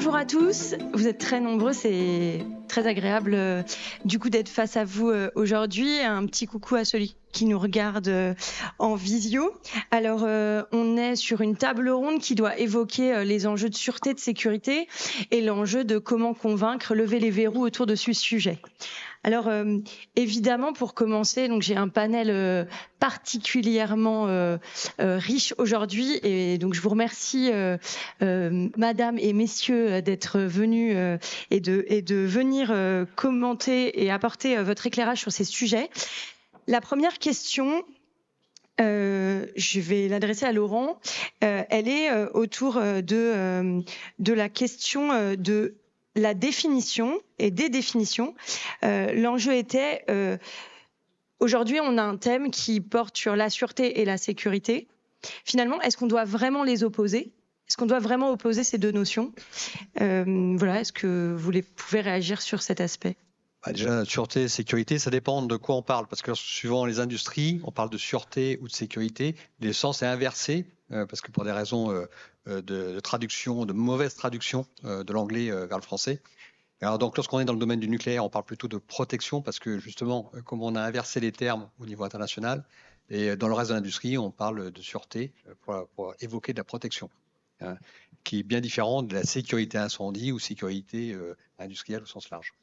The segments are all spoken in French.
Bonjour à tous, vous êtes très nombreux, c'est très agréable du coup d'être face à vous aujourd'hui. Un petit coucou à celui qui nous regarde en visio. Alors on est sur une table ronde qui doit évoquer les enjeux de sûreté, de sécurité et l'enjeu de comment convaincre, lever les verrous autour de ce sujet. Alors évidemment, pour commencer, donc j'ai un panel particulièrement riche aujourd'hui, et donc je vous remercie Madame et Messieurs d'être venus et de venir commenter et apporter votre éclairage sur ces sujets. La première question, je vais l'adresser à Laurent. Elle est autour de la question de la définition et des définitions. L'enjeu était, aujourd'hui, on a un thème qui porte sur la sûreté et la sécurité. Finalement, est-ce qu'on doit vraiment les opposer ? Est-ce qu'on doit vraiment opposer ces deux notions ? Voilà, est-ce que vous pouvez réagir sur cet aspect ? Déjà, sûreté et sécurité, ça dépend de quoi on parle, parce que suivant les industries, on parle de sûreté ou de sécurité. Le sens est inversé, parce que pour des raisons de traduction, de mauvaise traduction de l'anglais vers le français. Alors donc, lorsqu'on est dans le domaine du nucléaire, on parle plutôt de protection, parce que justement, comme on a inversé les termes au niveau international, et dans le reste de l'industrie, on parle de sûreté pour évoquer de la protection, hein, qui est bien différente de la sécurité incendie ou sécurité industrielle au sens large.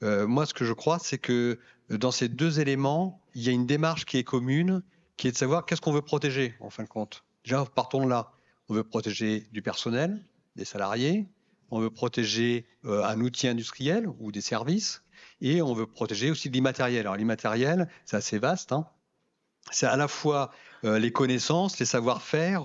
Moi, ce que je crois, c'est que dans ces deux éléments, il y a une démarche qui est commune, qui est de savoir qu'est-ce qu'on veut protéger, en fin de compte. Déjà, partons de là. On veut protéger du personnel, des salariés, on veut protéger un outil industriel ou des services, et on veut protéger aussi de l'immatériel. Alors, l'immatériel, c'est assez vaste, hein. C'est à la fois les connaissances, les savoir-faire,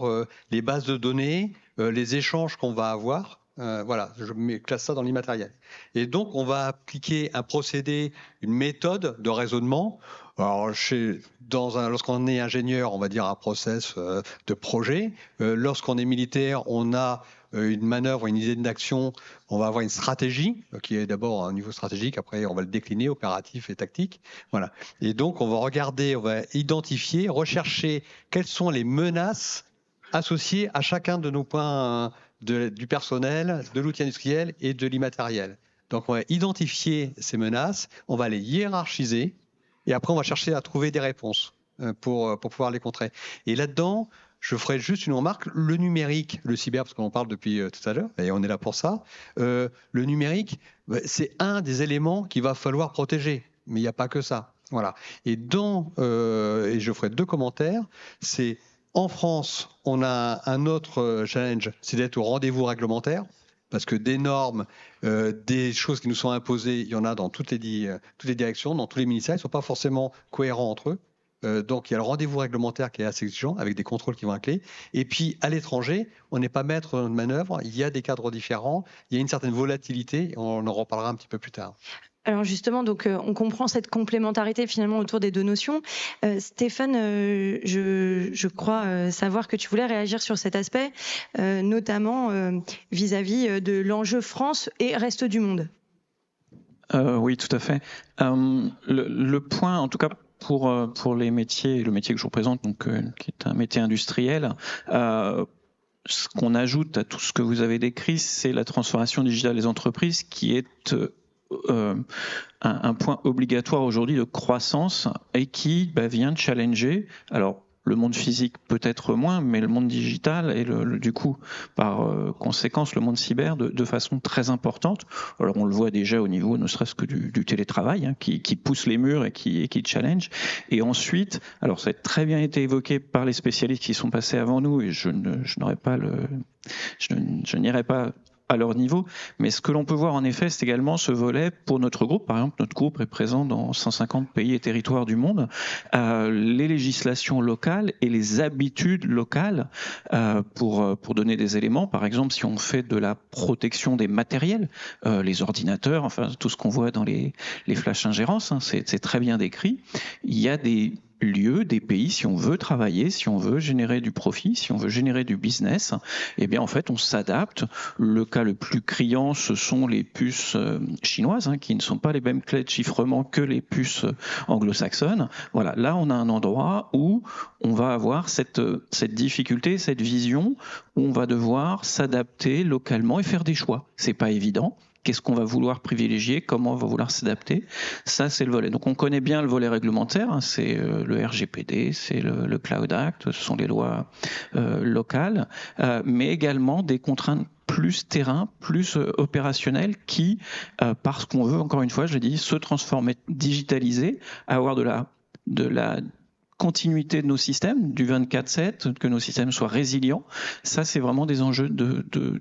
les bases de données, les échanges qu'on va avoir. Voilà, je classe ça dans l'immatériel. Et donc, on va appliquer un procédé, une méthode de raisonnement. Alors, lorsqu'on est ingénieur, on va dire un process de projet. Lorsqu'on est militaire, on a une manœuvre, une idée d'action. On va avoir une stratégie qui est d'abord à un niveau stratégique. Après, on va le décliner, opératif et tactique. Voilà. Et donc, on va regarder, on va identifier, rechercher quelles sont les menaces associées à chacun de nos points du personnel, de l'outil industriel et de l'immatériel. Donc, on va identifier ces menaces, on va les hiérarchiser et après, on va chercher à trouver des réponses pour pouvoir les contrer. Et là-dedans, je ferai juste une remarque, le numérique, le cyber, parce qu'on en parle depuis tout à l'heure, et on est là pour ça, le numérique, c'est un des éléments qu'il va falloir protéger, mais il n'y a pas que ça. Voilà. Et et je ferai deux commentaires, c'est en France, on a un autre challenge, c'est d'être au rendez-vous réglementaire, parce que des normes, des choses qui nous sont imposées, il y en a dans toutes les directions, dans tous les ministères, ils ne sont pas forcément cohérents entre eux. Donc, il y a le rendez-vous réglementaire qui est assez exigeant, avec des contrôles qui vont à clé. Et puis, à l'étranger, on n'est pas maître de manœuvre, il y a des cadres différents, il y a une certaine volatilité, on en reparlera un petit peu plus tard. Alors justement, donc on comprend cette complémentarité finalement autour des deux notions. Stéphane, je crois savoir que tu voulais réagir sur cet aspect, notamment vis-à-vis de l'enjeu France et reste du monde. Oui, tout à fait. Le point, en tout cas pour les métiers, le métier que je vous présente, donc qui est un métier industriel. Ce qu'on ajoute à tout ce que vous avez décrit, c'est la transformation digitale des entreprises qui est un point obligatoire aujourd'hui de croissance et qui vient challenger. Alors, le monde physique peut-être moins, mais le monde digital et du coup, par conséquence, le monde cyber de façon très importante. Alors, on le voit déjà au niveau, ne serait-ce que du télétravail, hein, qui pousse les murs et qui challenge. Et ensuite, alors ça a très bien été évoqué par les spécialistes qui sont passés avant nous, et je n'irai pas à leur niveau, mais ce que l'on peut voir en effet, c'est également ce volet pour notre groupe. Par exemple, notre groupe est présent dans 150 pays et territoires du monde. Les législations locales et les habitudes locales, pour donner des éléments. Par exemple, si on fait de la protection des matériels, les ordinateurs, enfin tout ce qu'on voit dans les flash ingérences, hein, c'est très bien décrit. Il y a des lieux, des pays, si on veut travailler, si on veut générer du profit, si on veut générer du business, eh bien en fait on s'adapte. Le cas le plus criant, ce sont les puces chinoises, qui ne sont pas les mêmes clés de chiffrement que les puces anglo-saxonnes. Voilà, là on a un endroit où on va avoir cette difficulté, cette vision, où on va devoir s'adapter localement et faire des choix. C'est pas évident. Qu'est-ce qu'on va vouloir privilégier, comment on va vouloir s'adapter. Ça, c'est le volet. Donc, on connaît bien le volet réglementaire, c'est le RGPD, c'est le Cloud Act, ce sont les lois locales, mais également des contraintes plus terrain, plus opérationnelles qui, parce qu'on veut, encore une fois, je l'ai dit, se transformer, digitaliser, avoir de la continuité de nos systèmes, du 24/7, que nos systèmes soient résilients. Ça, c'est vraiment des enjeux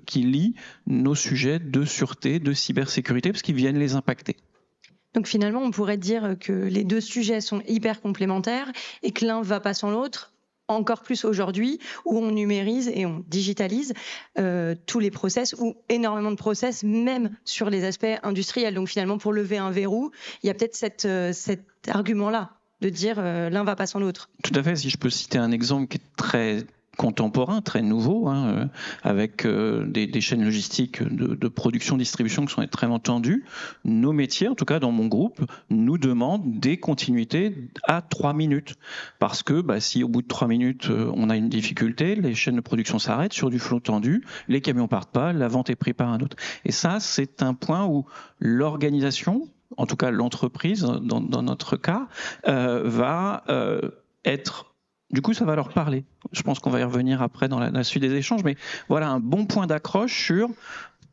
qui lient nos sujets de sûreté, de cybersécurité, parce qu'ils viennent les impacter. Donc finalement, on pourrait dire que les deux sujets sont hyper complémentaires et que l'un ne va pas sans l'autre, encore plus aujourd'hui, où on numérise et on digitalise tous les process, ou énormément de process, même sur les aspects industriels. Donc finalement, pour lever un verrou, il y a peut-être cet argument-là, de dire l'un va pas sans l'autre. Tout à fait. Si je peux citer un exemple qui est très contemporain, très nouveau, avec des chaînes logistiques de production, distribution qui sont extrêmement tendues, nos métiers, en tout cas dans mon groupe, nous demandent des continuités à 3 minutes. Parce que si au bout de 3 minutes, on a une difficulté, les chaînes de production s'arrêtent sur du flot tendu, les camions partent pas, la vente est prise par un autre. Et ça, c'est un point où l'organisation, en tout cas l'entreprise, dans notre cas, va être... Du coup, ça va leur parler. Je pense qu'on va y revenir après dans la suite des échanges, mais voilà un bon point d'accroche sur...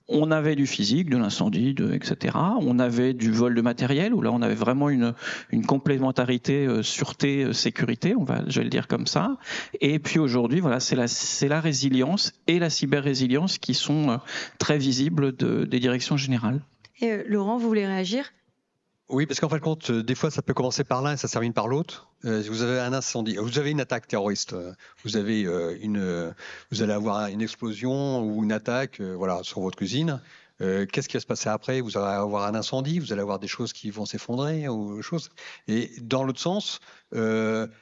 On avait du physique, de l'incendie, etc. On avait du vol de matériel, où là on avait vraiment une complémentarité sûreté, sécurité, je vais le dire comme ça. Et puis aujourd'hui, voilà, c'est la résilience et la cyber-résilience qui sont très visibles des directions générales. Et Laurent, vous voulez réagir ? Oui, parce qu'en fin de compte, des fois, ça peut commencer par l'un et ça termine par l'autre. Vous avez un incendie, vous avez une attaque terroriste, vous allez avoir une explosion ou une attaque, sur votre cuisine. Qu'est-ce qui va se passer après ? Vous allez avoir un incendie, vous allez avoir des choses qui vont s'effondrer ou choses. Et dans l'autre sens,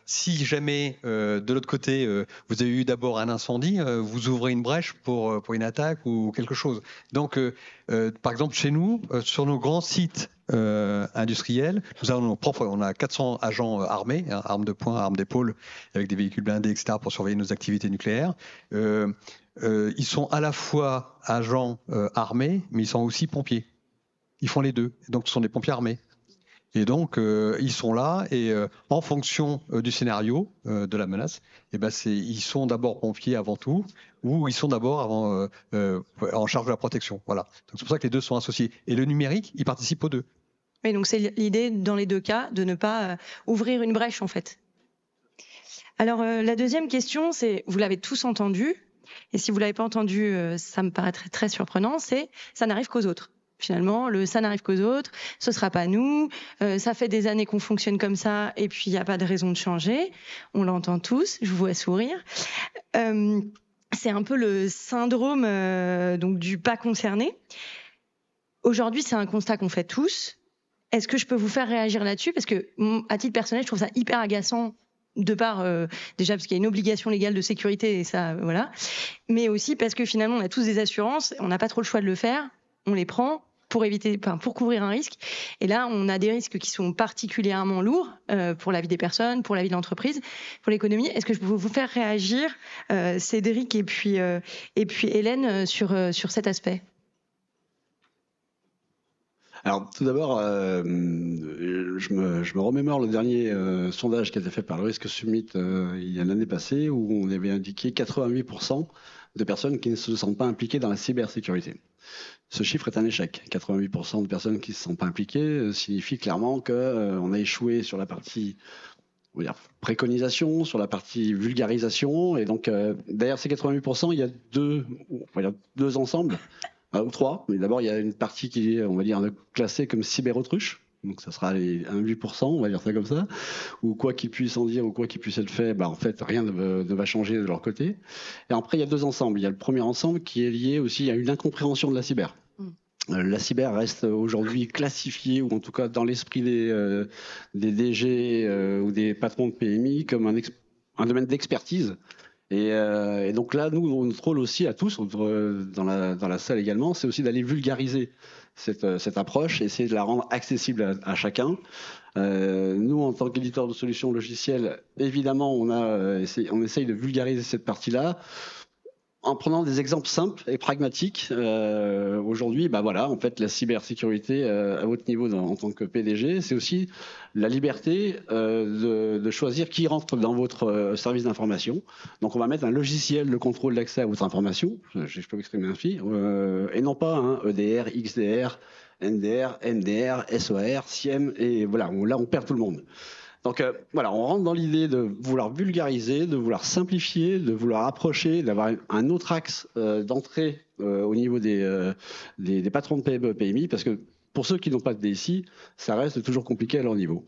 si jamais de l'autre côté vous avez eu d'abord un incendie, vous ouvrez une brèche pour une attaque ou quelque chose. Donc, par exemple, chez nous, sur nos grands sites industriels, on a 400 agents armés, armes de poing, armes d'épaule, avec des véhicules blindés, etc., pour surveiller nos activités nucléaires. Ils sont à la fois agents armés, mais ils sont aussi pompiers. Ils font les deux. Donc, ce sont des pompiers armés. Et donc, ils sont là et en fonction du scénario, de la menace, ils sont d'abord pompiers avant tout, ou ils sont d'abord en charge de la protection. Voilà. Donc, c'est pour ça que les deux sont associés. Et le numérique, il participe aux deux. Oui, donc c'est l'idée, dans les deux cas, de ne pas ouvrir une brèche, en fait. Alors, la deuxième question, c'est, vous l'avez tous entendu, et si vous l'avez pas entendu, ça me paraîtrait très surprenant, c'est « ça n'arrive qu'aux autres ». Finalement, ça n'arrive qu'aux autres, ce sera pas nous, ça fait des années qu'on fonctionne comme ça et puis il n'y a pas de raison de changer. On l'entend tous, je vous vois sourire. C'est un peu le syndrome donc du pas concerné. Aujourd'hui, c'est un constat qu'on fait tous. Est-ce que je peux vous faire réagir là-dessus ? Parce que, à titre personnel, je trouve ça hyper agaçant de part, déjà parce qu'il y a une obligation légale de sécurité et ça, voilà. Mais aussi parce que finalement, on a tous des assurances, on n'a pas trop le choix de le faire, on les prend pour couvrir un risque. Et là, on a des risques qui sont particulièrement lourds pour la vie des personnes, pour la vie de l'entreprise, pour l'économie. Est-ce que je peux vous faire réagir, Cédric et puis Hélène, sur cet aspect ? Alors, tout d'abord, je me remémore le dernier sondage qui a été fait par le Risk Summit il y a l'année passée, où on avait indiqué 88% de personnes qui ne se sentent pas impliquées dans la cybersécurité. Ce chiffre est un échec. 88% de personnes qui ne se sentent pas impliquées signifie clairement qu'on a échoué sur la partie préconisation, sur la partie vulgarisation. Et donc, derrière ces 88%, il y a deux ensembles. Ou trois, mais d'abord il y a une partie qui est, on va dire, classée comme cyberautruche, donc ça sera les 1,8%, on va dire ça comme ça, ou quoi qu'ils puissent en dire, ou quoi qu'il puisse être fait, en fait rien ne va changer de leur côté. Et après il y a deux ensembles, il y a le premier ensemble qui est lié aussi à une incompréhension de la cyber. La cyber reste aujourd'hui classifiée, ou en tout cas dans l'esprit des DG ou des patrons de PMI, comme un domaine d'expertise. Et donc là, nous, notre rôle aussi à tous, dans la salle également, c'est aussi d'aller vulgariser cette approche, essayer de la rendre accessible à chacun. Nous, en tant qu'éditeur de solutions logicielles, évidemment, on essaye de vulgariser cette partie-là en prenant des exemples simples et pragmatiques. Aujourd'hui, en fait, la cybersécurité à votre niveau en tant que PDG, c'est aussi la liberté de choisir qui rentre dans votre service d'information. Donc, on va mettre un logiciel de contrôle d'accès à votre information, je peux m'exprimer ainsi, et non pas EDR, XDR, NDR, MDR, SOR, SIEM, et voilà, là, on perd tout le monde. Donc on rentre dans l'idée de vouloir vulgariser, de vouloir simplifier, de vouloir approcher, d'avoir un autre axe d'entrée au niveau des patrons de PME, PMI, parce que pour ceux qui n'ont pas de DSI, ça reste toujours compliqué à leur niveau.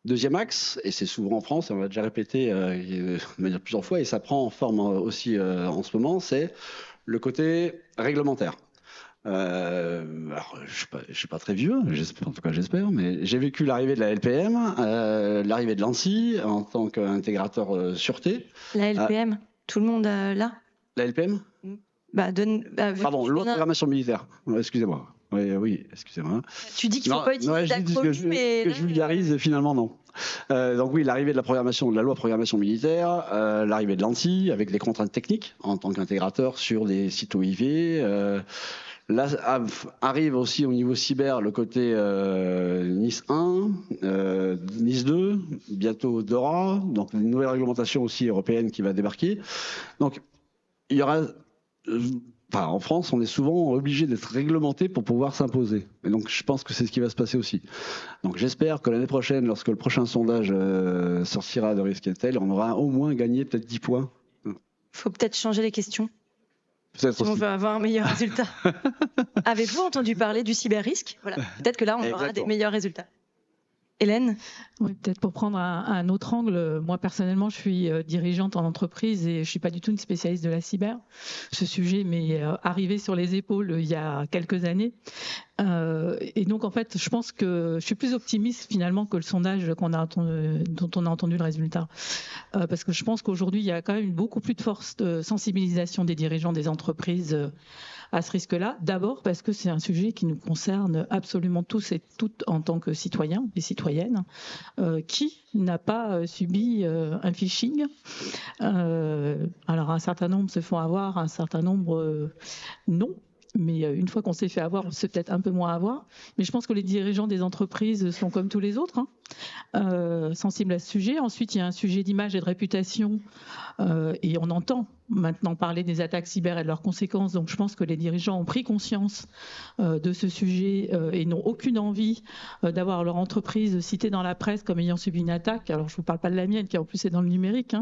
Deuxième axe, et c'est souvent en France, on l'a déjà répété de manière plusieurs fois, et ça prend forme aussi en ce moment, c'est le côté réglementaire. Alors, je suis pas très vieux, en tout cas j'espère, mais j'ai vécu l'arrivée de la LPM, l'arrivée de l'ANSSI en tant qu'intégrateur sûreté. La LPM, tout le monde là. La LPM Pardon, loi de programmation militaire. Excusez-moi. Oui, excusez-moi. Tu dis qu'il ne faut pas utiliser d'acronyme, mais je vulgarise, finalement non. Donc oui, l'arrivée de la loi de programmation militaire, l'arrivée de l'ANSSI avec des contraintes techniques en tant qu'intégrateur sur des sites OIV. Là arrive aussi au niveau cyber le côté NIS 1, NIS 2, bientôt DORA, donc une nouvelle réglementation aussi européenne qui va débarquer. Donc il y aura, en France, on est souvent obligé d'être réglementé pour pouvoir s'imposer. Et donc je pense que c'est ce qui va se passer aussi. Donc j'espère que l'année prochaine, lorsque le prochain sondage sortira de Risk Intel, on aura au moins gagné peut-être 10 points. Faut peut-être changer les questions. Si on veut avoir un meilleur résultat. Avez-vous entendu parler du cyber-risque ? Voilà. Peut-être que là, on aura des meilleurs résultats. Hélène ? Oui, peut-être pour prendre un autre angle. Moi, personnellement, je suis dirigeante en entreprise et je ne suis pas du tout une spécialiste de la cyber. Ce sujet m'est arrivé sur les épaules il y a quelques années. Et donc, en fait, je pense que je suis plus optimiste finalement que le sondage dont on a entendu le résultat. Parce que je pense qu'aujourd'hui, il y a quand même beaucoup plus de force de sensibilisation des dirigeants des entreprises à ce risque-là. D'abord parce que c'est un sujet qui nous concerne absolument tous et toutes en tant que citoyens et citoyennes. Qui n'a pas subi un phishing ? Alors un certain nombre se font avoir, un certain nombre non. Mais une fois qu'on s'est fait avoir, on s'est peut-être un peu moins avoir. Mais je pense que les dirigeants des entreprises sont comme tous les autres, sensibles à ce sujet. Ensuite, il y a un sujet d'image et de réputation. Et on entend maintenant parler des attaques cyber et de leurs conséquences. Donc je pense que les dirigeants ont pris conscience de ce sujet et n'ont aucune envie d'avoir leur entreprise citée dans la presse comme ayant subi une attaque. Alors je ne vous parle pas de la mienne qui en plus est dans le numérique.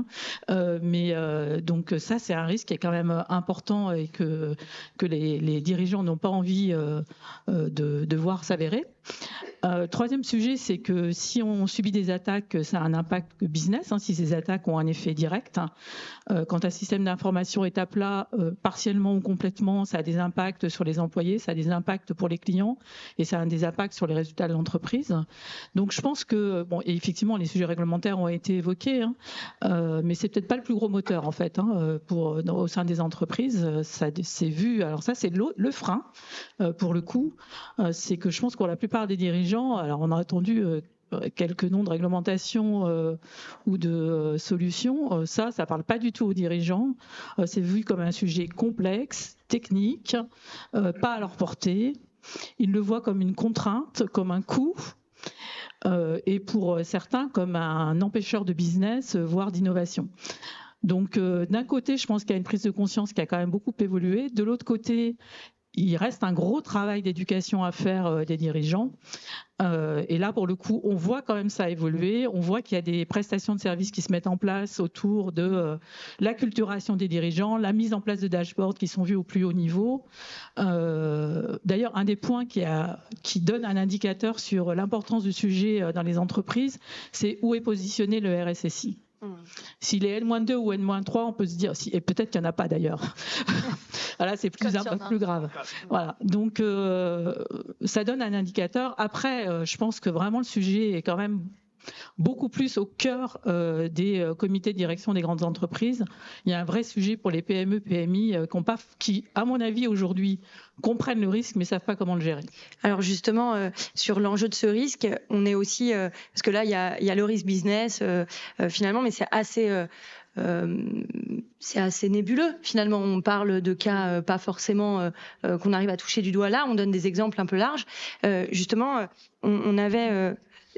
Donc ça, c'est un risque qui est quand même important et que les dirigeants n'ont pas envie de voir s'avérer. Troisième sujet, c'est que si on subit des attaques, ça a un impact business, si ces attaques ont un effet direct. Quand un système d'information est à plat, partiellement ou complètement, ça a des impacts sur les employés, ça a des impacts pour les clients et ça a des impacts sur les résultats de l'entreprise. Donc je pense que, et effectivement, les sujets réglementaires ont été évoqués, mais c'est peut-être pas le plus gros moteur en fait au sein des entreprises. Ça c'est vu. Alors ça, c'est le frein pour le coup. C'est que je pense que pour la plupart des dirigeants, alors on a entendu quelques noms de réglementation ou de solutions, ça parle pas du tout aux dirigeants. C'est vu comme un sujet complexe, technique, pas à leur portée. Ils le voient comme une contrainte, comme un coût. Et pour certains, comme un empêcheur de business, voire d'innovation. Donc, d'un côté, je pense qu'il y a une prise de conscience qui a quand même beaucoup évolué. De l'autre côté, il reste un gros travail d'éducation à faire des dirigeants. Et là, pour le coup, on voit quand même ça évoluer. On voit qu'il y a des prestations de services qui se mettent en place autour de l'acculturation des dirigeants, la mise en place de dashboards qui sont vus au plus haut niveau. D'ailleurs, un des points qui donne un indicateur sur l'importance du sujet dans les entreprises, c'est où est positionné le RSSI. S'il est N-2 ou N-3, on peut se dire, et peut-être qu'il n'y en a pas d'ailleurs. Voilà, c'est plus grave. Voilà. Donc, ça donne un indicateur. Après, je pense que vraiment le sujet est quand même beaucoup plus au cœur des comités de direction des grandes entreprises. Il y a un vrai sujet pour les PME, PMI qui, à mon avis, aujourd'hui, comprennent le risque mais ne savent pas comment le gérer. Alors justement, sur l'enjeu de ce risque, on est aussi... parce que là, il y a le risque business, finalement, mais c'est assez nébuleux. Finalement, on parle de cas pas forcément qu'on arrive à toucher du doigt là. On donne des exemples un peu larges. Justement, on avait...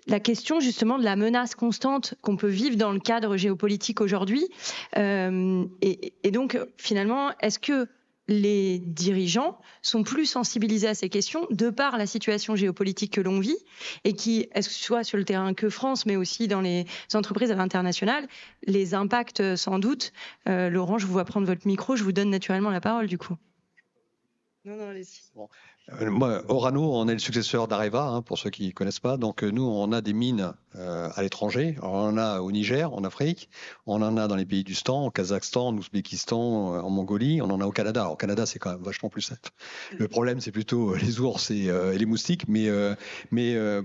la question justement de la menace constante qu'on peut vivre dans le cadre géopolitique aujourd'hui. Et donc, finalement, est-ce que les dirigeants sont plus sensibilisés à ces questions de par la situation géopolitique que l'on vit et qui, est-ce que ce soit sur le terrain que France, mais aussi dans les entreprises à l'international, les impacts sans doute. Laurent, je vous vois prendre votre micro, je vous donne naturellement la parole du coup. Non, allez-y. Bon. Moi, Orano, on est le successeur d'Areva, pour ceux qui ne connaissent pas. Donc, nous, on a des mines à l'étranger. On en a au Niger, en Afrique. On en a dans les pays du Stan, au Kazakhstan, en Ouzbékistan, en Mongolie. On en a au Canada. Alors, au Canada, c'est quand même vachement plus simple. Le problème, c'est plutôt les ours et les moustiques. Mais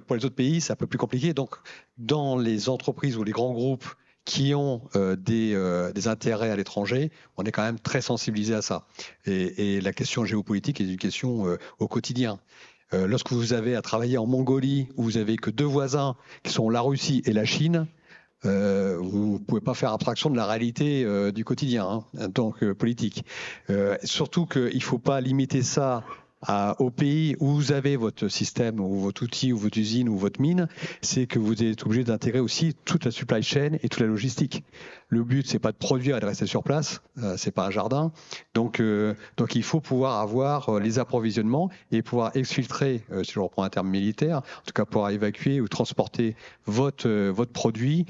pour les autres pays, c'est un peu plus compliqué. Donc, dans les entreprises ou les grands groupes qui ont des intérêts à l'étranger, on est quand même très sensibilisé à ça. Et la question géopolitique est une question au quotidien. Lorsque vous avez à travailler en Mongolie, où vous avez que deux voisins qui sont la Russie et la Chine, vous ne pouvez pas faire abstraction de la réalité du quotidien, en tant que politique. Surtout qu'il ne faut pas limiter ça au pays où vous avez votre système ou votre outil ou votre usine ou votre mine, c'est que vous êtes obligé d'intégrer aussi toute la supply chain et toute la logistique. Le but, c'est pas de produire et de rester sur place, c'est pas un jardin. Donc il faut pouvoir avoir les approvisionnements et pouvoir exfiltrer, si je reprends un terme militaire, en tout cas pouvoir évacuer ou transporter votre produit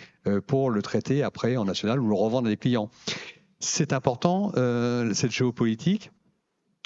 pour le traiter après en national ou le revendre à des clients. C'est important, cette géopolitique.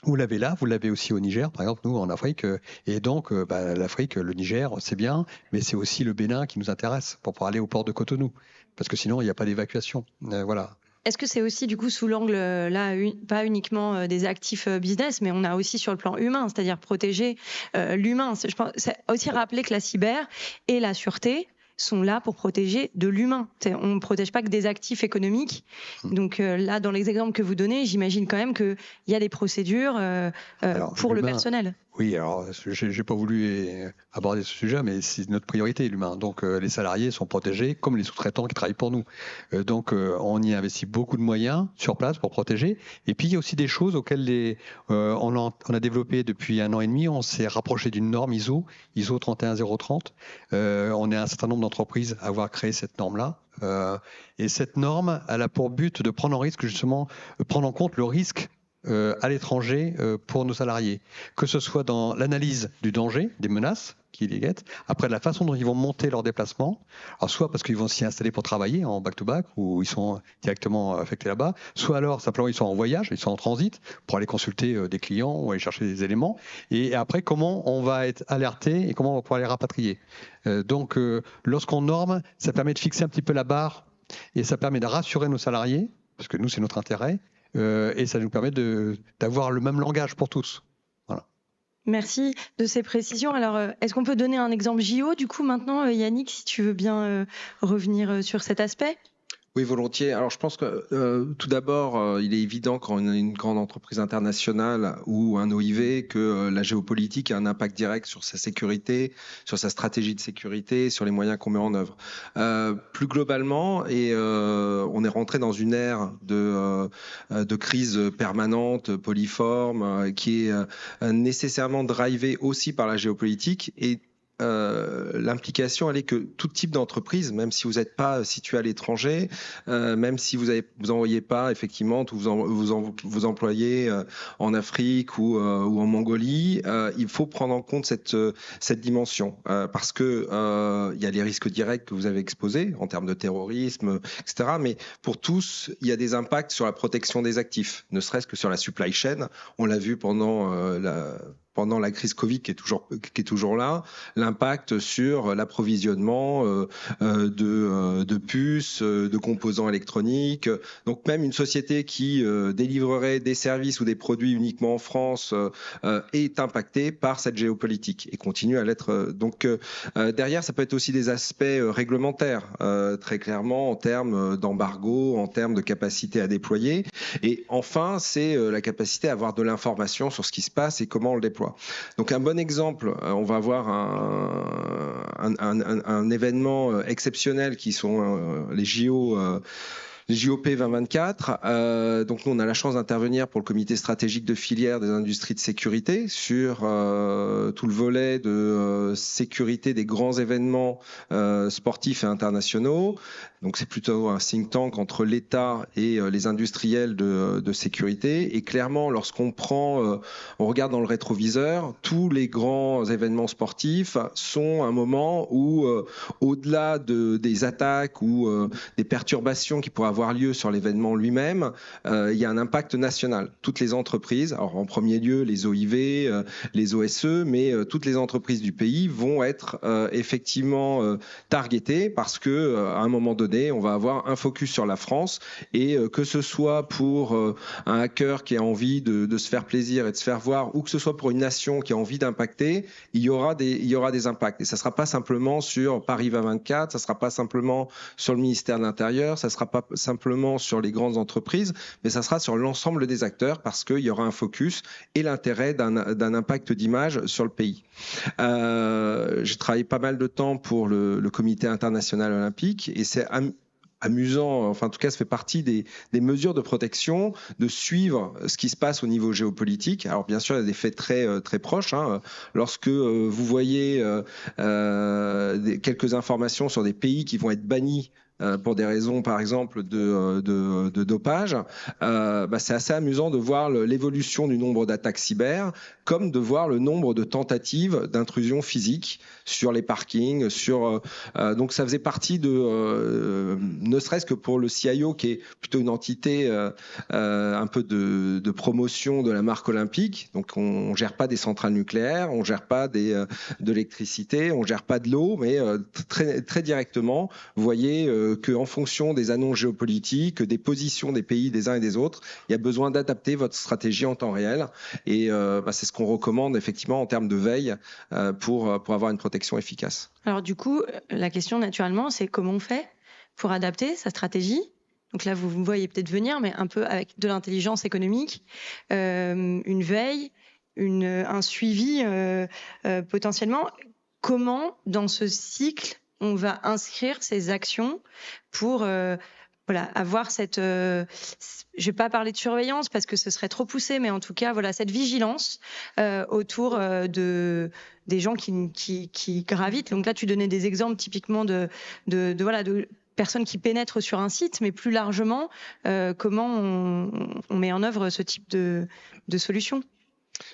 Vous l'avez là, vous l'avez aussi au Niger, par exemple, nous en Afrique. Et donc, l'Afrique, le Niger, c'est bien, mais c'est aussi le Bénin qui nous intéresse pour pouvoir aller au port de Cotonou. Parce que sinon, il n'y a pas d'évacuation. Voilà. Est-ce que c'est aussi du coup sous l'angle, là, pas uniquement des actifs business, mais on a aussi sur le plan humain, c'est-à-dire protéger l'humain. Je pense, c'est aussi rappeler que la cyber et la sûreté sont là pour protéger de l'humain. On ne protège pas que des actifs économiques. Donc là, dans les exemples que vous donnez, j'imagine quand même qu'il y a des procédures pour le personnel. Oui, alors je n'ai pas voulu aborder ce sujet, mais c'est notre priorité, l'humain. Donc les salariés sont protégés comme les sous-traitants qui travaillent pour nous. Donc on y investit beaucoup de moyens sur place pour protéger. Et puis il y a aussi des choses auxquelles on a développé depuis 1 an et demi. On s'est rapproché d'une norme ISO 31030. On est un certain nombre d'entreprises à avoir créé cette norme-là. Et cette norme, elle a pour but de prendre en compte le risque à l'étranger pour nos salariés, que ce soit dans l'analyse du danger, des menaces qui les guettent, après la façon dont ils vont monter leur déplacement, alors soit parce qu'ils vont s'y installer pour travailler en back-to-back, ou ils sont directement affectés là-bas, soit alors simplement ils sont en voyage, ils sont en transit pour aller consulter des clients ou aller chercher des éléments, et après comment on va être alerté et comment on va pouvoir les rapatrier. Donc lorsqu'on norme, ça permet de fixer un petit peu la barre et ça permet de rassurer nos salariés, parce que nous c'est notre intérêt, et ça nous permet d'avoir le même langage pour tous. Voilà. Merci de ces précisions. Alors, est-ce qu'on peut donner un exemple JO, du coup, maintenant, Yannick, si tu veux bien revenir sur cet aspect ? Oui, volontiers. Alors, je pense que tout d'abord, il est évident quand on est une grande entreprise internationale ou un OIV que la géopolitique a un impact direct sur sa sécurité, sur sa stratégie de sécurité, sur les moyens qu'on met en œuvre. Plus globalement, et on est rentré dans une ère de crise permanente, polyforme, qui est nécessairement drivée aussi par la géopolitique et l'implication, elle est que tout type d'entreprise, même si vous n'êtes pas situé à l'étranger, même si vous envoyez pas effectivement tous vos employés en Afrique ou en Mongolie, il faut prendre en compte cette dimension parce que il y a les risques directs que vous avez exposés en termes de terrorisme, etc. Mais pour tous, il y a des impacts sur la protection des actifs, ne serait-ce que sur la supply chain. On l'a vu pendant pendant la crise Covid qui est toujours là, l'impact sur l'approvisionnement de puces, de composants électroniques. Donc même une société qui délivrerait des services ou des produits uniquement en France est impactée par cette géopolitique et continue à l'être. Donc derrière, ça peut être aussi des aspects réglementaires, très clairement en termes d'embargo, en termes de capacité à déployer. Et enfin, c'est la capacité à avoir de l'information sur ce qui se passe et comment on le déploie. Donc un bon exemple, on va avoir un événement exceptionnel qui sont les JO. Les JOP 2024. Donc nous, on a la chance d'intervenir pour le comité stratégique de filière des industries de sécurité sur tout le volet de sécurité des grands événements sportifs et internationaux. Donc c'est plutôt un think tank entre l'État et les industriels de sécurité. Et clairement, lorsqu'on on regarde dans le rétroviseur, tous les grands événements sportifs sont un moment où, au-delà des attaques ou des perturbations qui pourraient avoir lieu sur l'événement lui-même, il y a un impact national. Toutes les entreprises, alors en premier lieu les OIV, les OSE, mais toutes les entreprises du pays vont être effectivement targetées parce que à un moment donné, on va avoir un focus sur la France et que ce soit pour un hacker qui a envie de se faire plaisir et de se faire voir, ou que ce soit pour une nation qui a envie d'impacter, il y aura des impacts. Et ça ne sera pas simplement sur Paris 2024, ça ne sera pas simplement sur le ministère de l'Intérieur, ça ne sera pas simplement sur les grandes entreprises, mais ça sera sur l'ensemble des acteurs parce qu'il y aura un focus et l'intérêt d'un impact d'image sur le pays. J'ai travaillé pas mal de temps pour le comité international olympique et c'est amusant, enfin en tout cas ça fait partie des mesures de protection, de suivre ce qui se passe au niveau géopolitique. Alors bien sûr il y a des faits très proches. Lorsque vous voyez quelques informations sur des pays qui vont être bannis pour des raisons, par exemple, de dopage, c'est assez amusant de voir l'évolution du nombre d'attaques cyber, comme de voir le nombre de tentatives d'intrusion physique sur les parkings. Donc ça faisait partie ne serait-ce que pour le CIO, qui est plutôt une entité un peu de promotion de la marque olympique. Donc on gère pas des centrales nucléaires, on gère pas de l'électricité, on gère pas de l'eau, mais très directement, vous voyez qu'en fonction des annonces géopolitiques, des positions des pays des uns et des autres, il y a besoin d'adapter votre stratégie en temps réel. Et c'est ce qu'on recommande effectivement en termes de veille pour avoir une protection efficace. Alors du coup, la question naturellement, c'est comment on fait pour adapter sa stratégie. Donc là, vous me voyez peut-être venir, mais un peu avec de l'intelligence économique, une veille, un suivi potentiellement. Comment, dans ce cycle, on va inscrire ces actions pour avoir cette... je vais pas parler de surveillance parce que ce serait trop poussé, mais en tout cas, cette vigilance autour des gens qui gravitent. Donc là, tu donnais des exemples typiquement de personnes qui pénètrent sur un site, mais plus largement, comment on met en œuvre ce type de solution.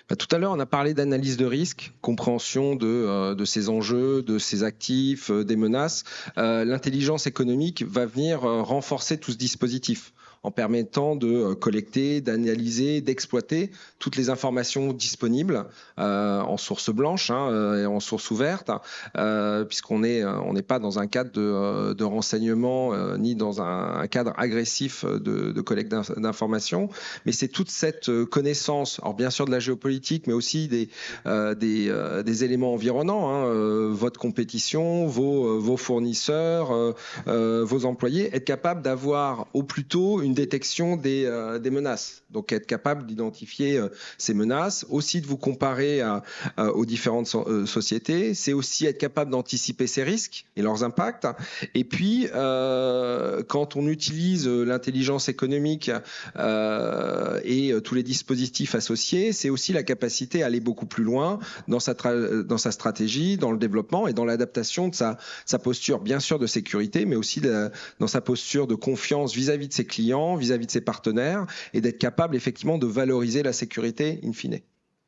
Tout à l'heure, on a parlé d'analyse de risque, compréhension de ces enjeux, de ces actifs, des menaces. L'intelligence économique va venir renforcer tout ce dispositif en permettant de collecter, d'analyser, d'exploiter toutes les informations disponibles en source blanche et en source ouverte, puisqu'on n'est pas dans un cadre de renseignement ni dans un cadre agressif de collecte d'informations, mais c'est toute cette connaissance, alors bien sûr de la géopolitique, mais aussi des éléments environnants, votre compétition, vos fournisseurs, vos employés, être capable d'avoir au plus tôt une détection des menaces. Donc être capable d'identifier ces menaces, aussi de vous comparer aux différentes sociétés, c'est aussi être capable d'anticiper ces risques et leurs impacts. Et puis, quand on utilise l'intelligence économique et tous les dispositifs associés, c'est aussi la capacité à aller beaucoup plus loin dans sa stratégie, dans le développement et dans l'adaptation de sa posture, bien sûr de sécurité, mais aussi dans sa posture de confiance vis-à-vis de ses clients, vis-à-vis de ses partenaires, et d'être capable effectivement de valoriser la sécurité in fine.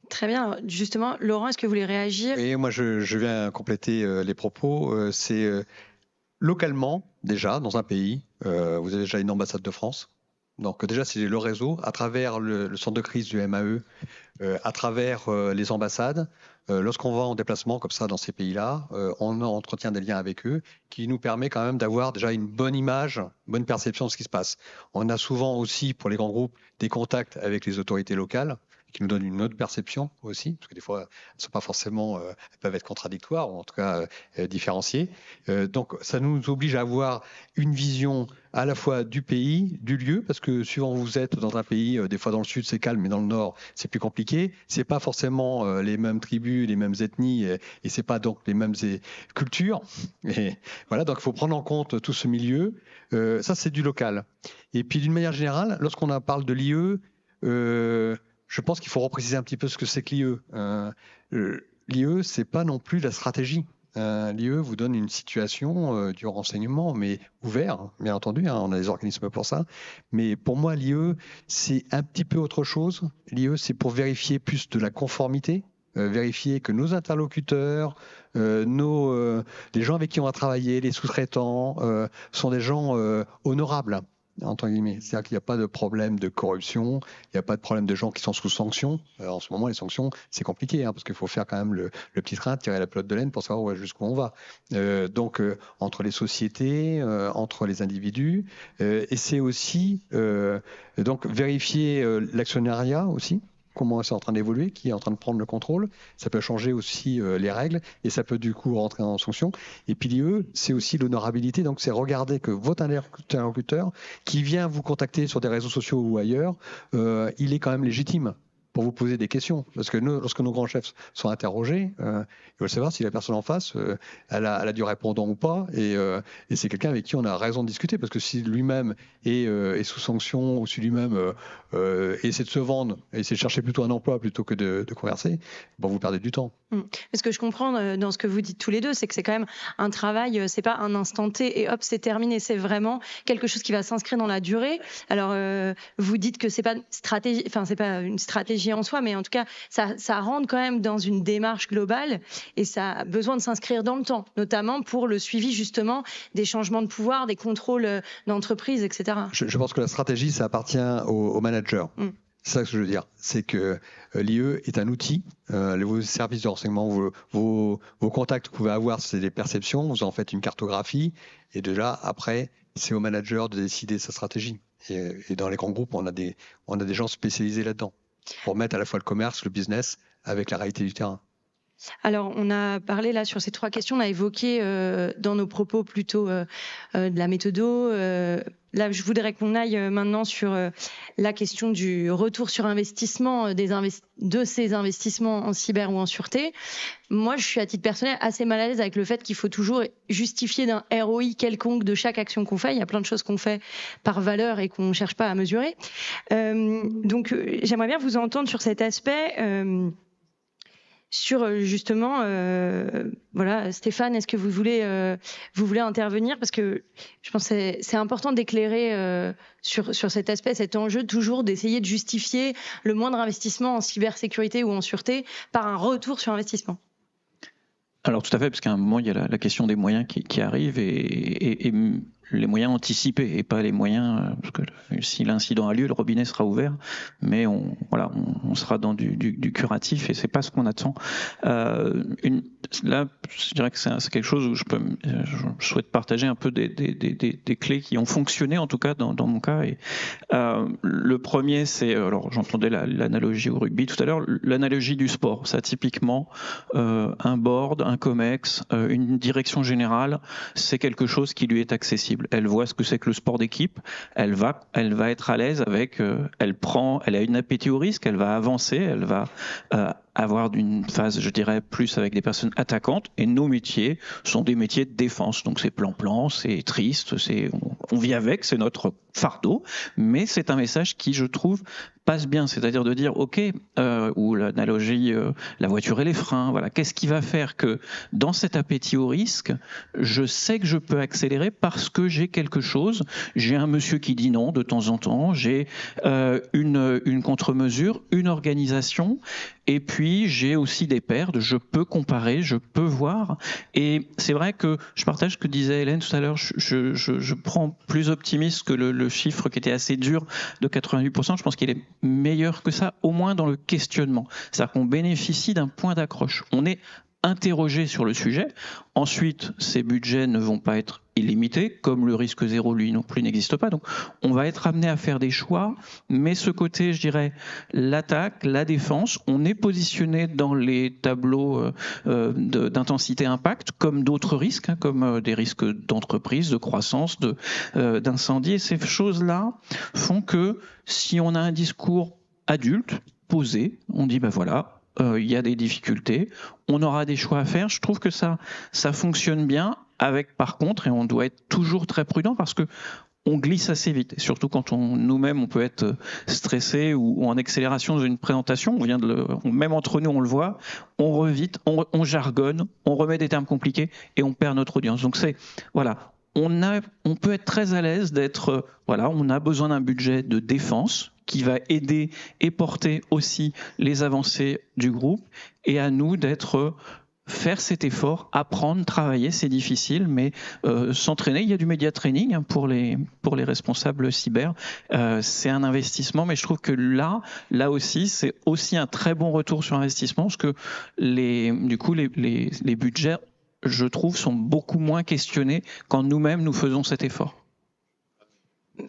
Très bien. Justement, Laurent, est-ce que vous voulez réagir ? Et moi, je viens compléter les propos. C'est localement, déjà, dans un pays, vous avez déjà une ambassade de France. Donc déjà, c'est le réseau, à travers le centre de crise du MAE, à travers les ambassades. Lorsqu'on va en déplacement comme ça dans ces pays-là, on entretient des liens avec eux qui nous permet quand même d'avoir déjà une bonne image, une bonne perception de ce qui se passe. On a souvent aussi, pour les grands groupes, des contacts avec les autorités locales qui nous donnent une autre perception aussi, parce que des fois, elles ne sont pas forcément, elles peuvent être contradictoires, ou en tout cas différenciées. Donc, ça nous oblige à avoir une vision à la fois du pays, du lieu, parce que suivant où vous êtes dans un pays, des fois dans le sud c'est calme, mais dans le nord c'est plus compliqué. C'est pas forcément les mêmes tribus, les mêmes ethnies, et c'est pas donc les mêmes cultures. Et voilà, donc il faut prendre en compte tout ce milieu. Ça, c'est du local. Et puis d'une manière générale, lorsqu'on parle de l'IE, je pense qu'il faut repréciser un petit peu ce que c'est que l'IE. L'IE, c'est pas non plus la stratégie. L'IE vous donne une situation du renseignement, mais ouvert, bien entendu, hein, on a des organismes pour ça. Mais pour moi, l'IE, c'est un petit peu autre chose. L'IE, c'est pour vérifier plus de la conformité, vérifier que nos interlocuteurs, les gens avec qui on va travailler, les sous-traitants, sont des gens honorables, entre guillemets. C'est-à-dire qu'il n'y a pas de problème de corruption, il n'y a pas de problème de gens qui sont sous sanction. En ce moment, les sanctions, c'est compliqué, hein, parce qu'il faut faire quand même le petit train, tirer la pelote de laine pour savoir jusqu'où on va. Donc, entre les sociétés, entre les individus, et c'est aussi donc vérifier l'actionnariat aussi. Comment c'est en train d'évoluer, qui est en train de prendre le contrôle. Ça peut changer aussi les règles et ça peut du coup rentrer en sanction. Et puis l'IE, c'est aussi l'honorabilité. Donc c'est regarder que votre interlocuteur qui vient vous contacter sur des réseaux sociaux ou ailleurs, il est quand même légitime pour vous poser des questions. Parce que lorsque nos grands chefs sont interrogés, ils veulent savoir si la personne en face, elle a du répondant ou pas. Et c'est quelqu'un avec qui on a raison de discuter. Parce que si lui-même est sous sanction ou si lui-même essaie de se vendre, essaie de chercher plutôt un emploi plutôt que de converser, bon, vous perdez du temps. Ce que je comprends dans ce que vous dites tous les deux, c'est que c'est quand même un travail, c'est pas un instant T et hop, c'est terminé. C'est vraiment quelque chose qui va s'inscrire dans la durée. Alors, vous dites que c'est pas une stratégie en soi, mais en tout cas, ça rentre quand même dans une démarche globale et ça a besoin de s'inscrire dans le temps, notamment pour le suivi justement des changements de pouvoir, des contrôles d'entreprise, etc. Je pense que la stratégie, ça appartient aux managers. C'est ça que je veux dire. C'est que l'IE est un outil. Vos services de renseignement, vos contacts que vous pouvez avoir, c'est des perceptions. Vous en faites une cartographie. Et de là, après, c'est au manager de décider sa stratégie. Et dans les grands groupes, on a des gens spécialisés là-dedans pour mettre à la fois le commerce, le business avec la réalité du terrain. Alors, on a parlé là sur ces 3 questions, on a évoqué dans nos propos plutôt de la méthodo. Là, je voudrais qu'on aille maintenant sur la question du retour sur investissement de ces investissements en cyber ou en sûreté. Moi, je suis à titre personnel assez mal à l'aise avec le fait qu'il faut toujours justifier d'un ROI quelconque de chaque action qu'on fait. Il y a plein de choses qu'on fait par valeur et qu'on ne cherche pas à mesurer. Donc, j'aimerais bien vous entendre sur cet aspect. Sur justement, voilà, Stéphane, est-ce que vous voulez intervenir, parce que je pense que c'est important d'éclairer sur cet aspect, cet enjeu toujours d'essayer de justifier le moindre investissement en cybersécurité ou en sûreté par un retour sur investissement. Alors tout à fait, parce qu'à un moment il y a la question des moyens qui arrivent et les moyens anticipés et pas les moyens, parce que si l'incident a lieu, le robinet sera ouvert, mais on sera dans du curatif et c'est pas ce qu'on attend. Là, je dirais que c'est quelque chose où je souhaite partager un peu des clés qui ont fonctionné, en tout cas dans mon cas. Et le premier, c'est, alors j'entendais l'analogie au rugby tout à l'heure, l'analogie du sport. Ça, typiquement, un board, un COMEX, une direction générale, c'est quelque chose qui lui est accessible. Elle voit ce que c'est que le sport d'équipe, elle va être à l'aise avec, elle a une appétit au risque, elle va avancer, elle va avoir une phase, je dirais, plus avec des personnes attaquantes, et nos métiers sont des métiers de défense. Donc c'est plan-plan, c'est triste, on vit avec, c'est notre fardeau, mais c'est un message qui, je trouve, passe bien, c'est-à-dire de dire, ok, ou l'analogie, la voiture et les freins, voilà, qu'est-ce qui va faire que dans cet appétit au risque, je sais que je peux accélérer parce que j'ai quelque chose, j'ai un monsieur qui dit non de temps en temps, j'ai une contre-mesure, une organisation, Et puis, j'ai aussi des pertes, je peux comparer, je peux voir. Et c'est vrai que je partage ce que disait Hélène tout à l'heure, je prends plus optimiste que le chiffre qui était assez dur de 88%. Je pense qu'il est meilleur que ça, au moins dans le questionnement. C'est-à-dire qu'on bénéficie d'un point d'accroche. On est interrogé sur le sujet. Ensuite, ces budgets ne vont pas être illimités, comme le risque zéro, lui non plus, n'existe pas. Donc, on va être amené à faire des choix, mais ce côté, je dirais, l'attaque, la défense, on est positionné dans les tableaux d'intensité impact, comme d'autres risques, hein, comme des risques d'entreprise, de croissance, d'incendie. Et ces choses-là font que si on a un discours adulte, posé, on dit, ben voilà, il y a des difficultés, on aura des choix à faire. Je trouve que ça fonctionne bien, avec par contre, et on doit être toujours très prudent parce que on glisse assez vite, et surtout quand nous-mêmes on peut être stressé ou en accélération dans une présentation, même entre nous on le voit, on revite, on jargonne, on remet des termes compliqués et on perd notre audience. Donc voilà, on peut être très à l'aise d'être, on a besoin d'un budget de défense qui va aider et porter aussi les avancées du groupe, et à nous faire cet effort, apprendre, travailler, c'est difficile, mais s'entraîner. Il y a du média training pour les responsables cyber. C'est un investissement, mais je trouve que là aussi, c'est aussi un très bon retour sur investissement, parce que les budgets, je trouve, sont beaucoup moins questionnés quand nous-mêmes nous faisons cet effort.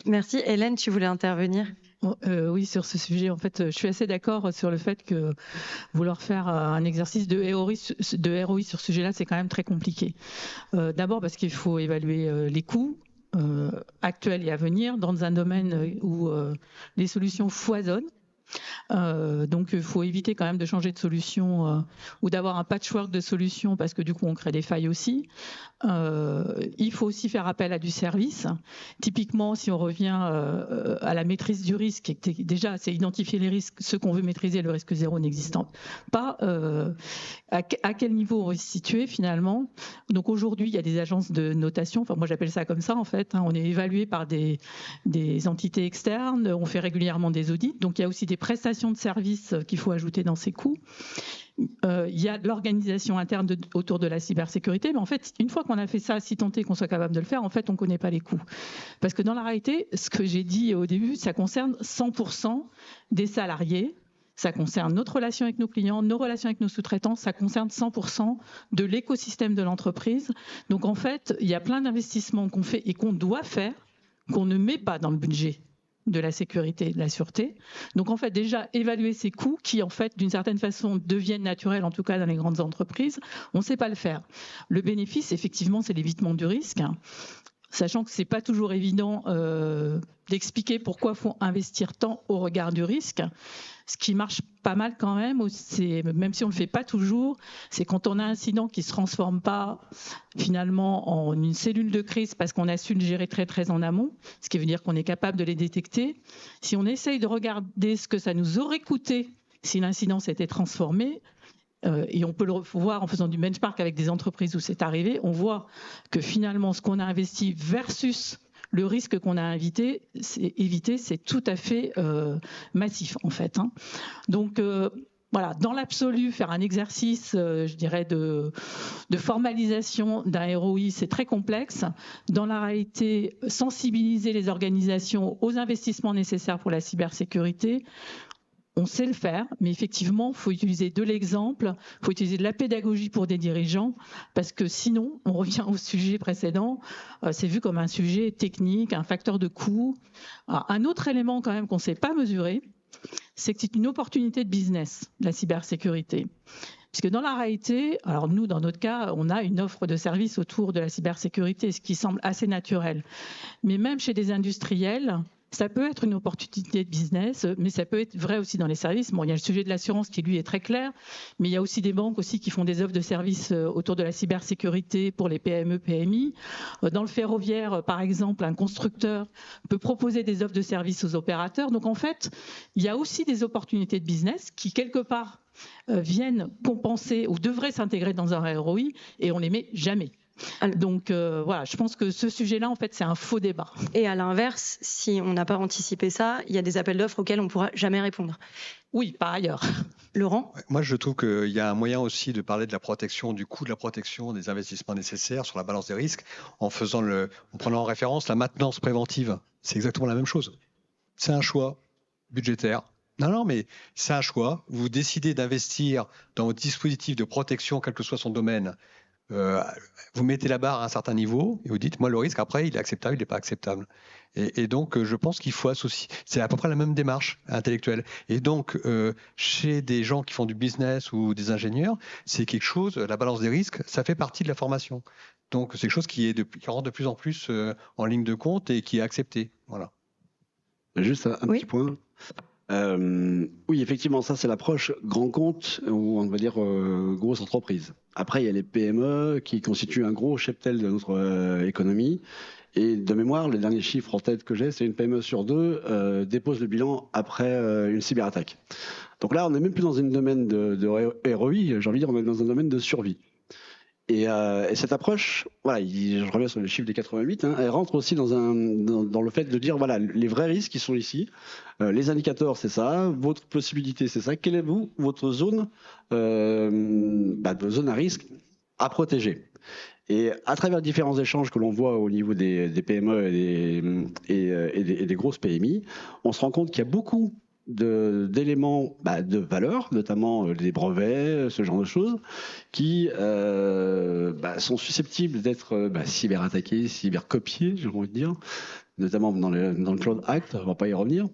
Merci. Hélène, tu voulais intervenir ? Oui, sur ce sujet, en fait, je suis assez d'accord sur le fait que vouloir faire un exercice de ROI sur ce sujet-là, c'est quand même très compliqué. D'abord parce qu'il faut évaluer les coûts actuels et à venir dans un domaine où les solutions foisonnent. Donc il faut éviter quand même de changer de solution ou d'avoir un patchwork de solutions, parce que du coup on crée des failles aussi. Il faut aussi faire appel à du service. Typiquement, si on revient à la maîtrise du risque, déjà c'est identifier les risques, ceux qu'on veut maîtriser, le risque zéro n'existant pas. À quel niveau on va se situer finalement? Donc aujourd'hui il y a des agences de notation, enfin moi j'appelle ça comme ça en fait, hein. On est évalué par des entités externes, on fait régulièrement des audits, donc il y a aussi des prestations de services qu'il faut ajouter dans ces coûts. Il y a l'organisation interne autour de la cybersécurité, mais en fait, une fois qu'on a fait ça, si tant est qu'on soit capable de le faire, en fait, on ne connaît pas les coûts. Parce que dans la réalité, ce que j'ai dit au début, ça concerne 100% des salariés, ça concerne notre relation avec nos clients, nos relations avec nos sous-traitants, ça concerne 100% de l'écosystème de l'entreprise. Donc en fait, il y a plein d'investissements qu'on fait et qu'on doit faire, qu'on ne met pas dans le budget de la sécurité et de la sûreté. Donc en fait déjà évaluer ces coûts qui en fait d'une certaine façon deviennent naturels, en tout cas dans les grandes entreprises, on ne sait pas le faire. Le bénéfice effectivement c'est l'évitement du risque, sachant que c'est pas toujours évident d'expliquer pourquoi il faut investir tant au regard du risque. Ce qui marche pas mal quand même, même si on ne le fait pas toujours, c'est quand on a un incident qui ne se transforme pas finalement en une cellule de crise parce qu'on a su le gérer très très en amont, ce qui veut dire qu'on est capable de les détecter. Si on essaye de regarder ce que ça nous aurait coûté si l'incident s'était transformé, et on peut le voir en faisant du benchmark avec des entreprises où c'est arrivé, on voit que finalement ce qu'on a investi versus le risque qu'on a évité, c'est tout à fait massif en fait. Hein. Donc voilà, dans l'absolu, faire un exercice, je dirais, de formalisation d'un ROI, c'est très complexe. Dans la réalité, sensibiliser les organisations aux investissements nécessaires pour la cybersécurité, on sait le faire, mais effectivement, il faut utiliser de l'exemple, il faut utiliser de la pédagogie pour des dirigeants, parce que sinon, on revient au sujet précédent, c'est vu comme un sujet technique, un facteur de coût. Alors, un autre élément quand même qu'on ne sait pas mesurer, c'est que c'est une opportunité de business, la cybersécurité. Puisque dans la réalité, alors nous, dans notre cas, on a une offre de services autour de la cybersécurité, ce qui semble assez naturel. Mais même chez des industriels, ça peut être une opportunité de business, mais ça peut être vrai aussi dans les services. Bon, il y a le sujet de l'assurance qui, lui, est très clair, mais il y a aussi des banques aussi qui font des offres de services autour de la cybersécurité pour les PME, PMI. Dans le ferroviaire, par exemple, un constructeur peut proposer des offres de services aux opérateurs. Donc, en fait, il y a aussi des opportunités de business qui, quelque part, viennent compenser ou devraient s'intégrer dans un ROI et on les met jamais. Donc voilà, je pense que ce sujet-là, en fait, c'est un faux débat. Et à l'inverse, si on n'a pas anticipé ça, il y a des appels d'offres auxquels on ne pourra jamais répondre. Oui, par ailleurs. Laurent ? Moi, je trouve qu'il y a un moyen aussi de parler de la protection, du coût de la protection, des investissements nécessaires sur la balance des risques, en prenant en référence la maintenance préventive. C'est exactement la même chose. C'est un choix budgétaire. Non, mais c'est un choix. Vous décidez d'investir dans votre dispositif de protection, quel que soit son domaine. Vous mettez la barre à un certain niveau et vous dites, moi, le risque, après, il est acceptable, il n'est pas acceptable. Et donc, je pense qu'il faut associer. C'est à peu près la même démarche intellectuelle. Et donc, chez des gens qui font du business ou des ingénieurs, c'est quelque chose, la balance des risques, ça fait partie de la formation. Donc, c'est quelque chose qui rentre de plus en plus en ligne de compte et qui est accepté. Voilà. Juste un petit point. Oui, effectivement, ça c'est l'approche grand compte ou on va dire grosse entreprise. Après, il y a les PME qui constituent un gros cheptel de notre économie. Et de mémoire, les derniers chiffres en tête que j'ai, c'est une PME sur 2 dépose le bilan après une cyberattaque. Donc là, on n'est même plus dans un domaine de ROI, j'ai envie de dire, on est dans un domaine de survie. Et cette approche, voilà, je reviens sur le chiffre des 88, elle rentre aussi dans le fait de dire, voilà, les vrais risques qui sont ici, les indicateurs, c'est ça, votre possibilité, c'est ça. Quelle est votre zone, zone à risque à protéger? Et à travers différents échanges que l'on voit au niveau des PME et des grosses PMI, on se rend compte qu'il y a beaucoup d'éléments de valeur, notamment des brevets, ce genre de choses, qui sont susceptibles d'être cyberattaqués, cybercopiés, j'ai envie de dire, notamment dans le Cloud Act, on ne va pas y revenir.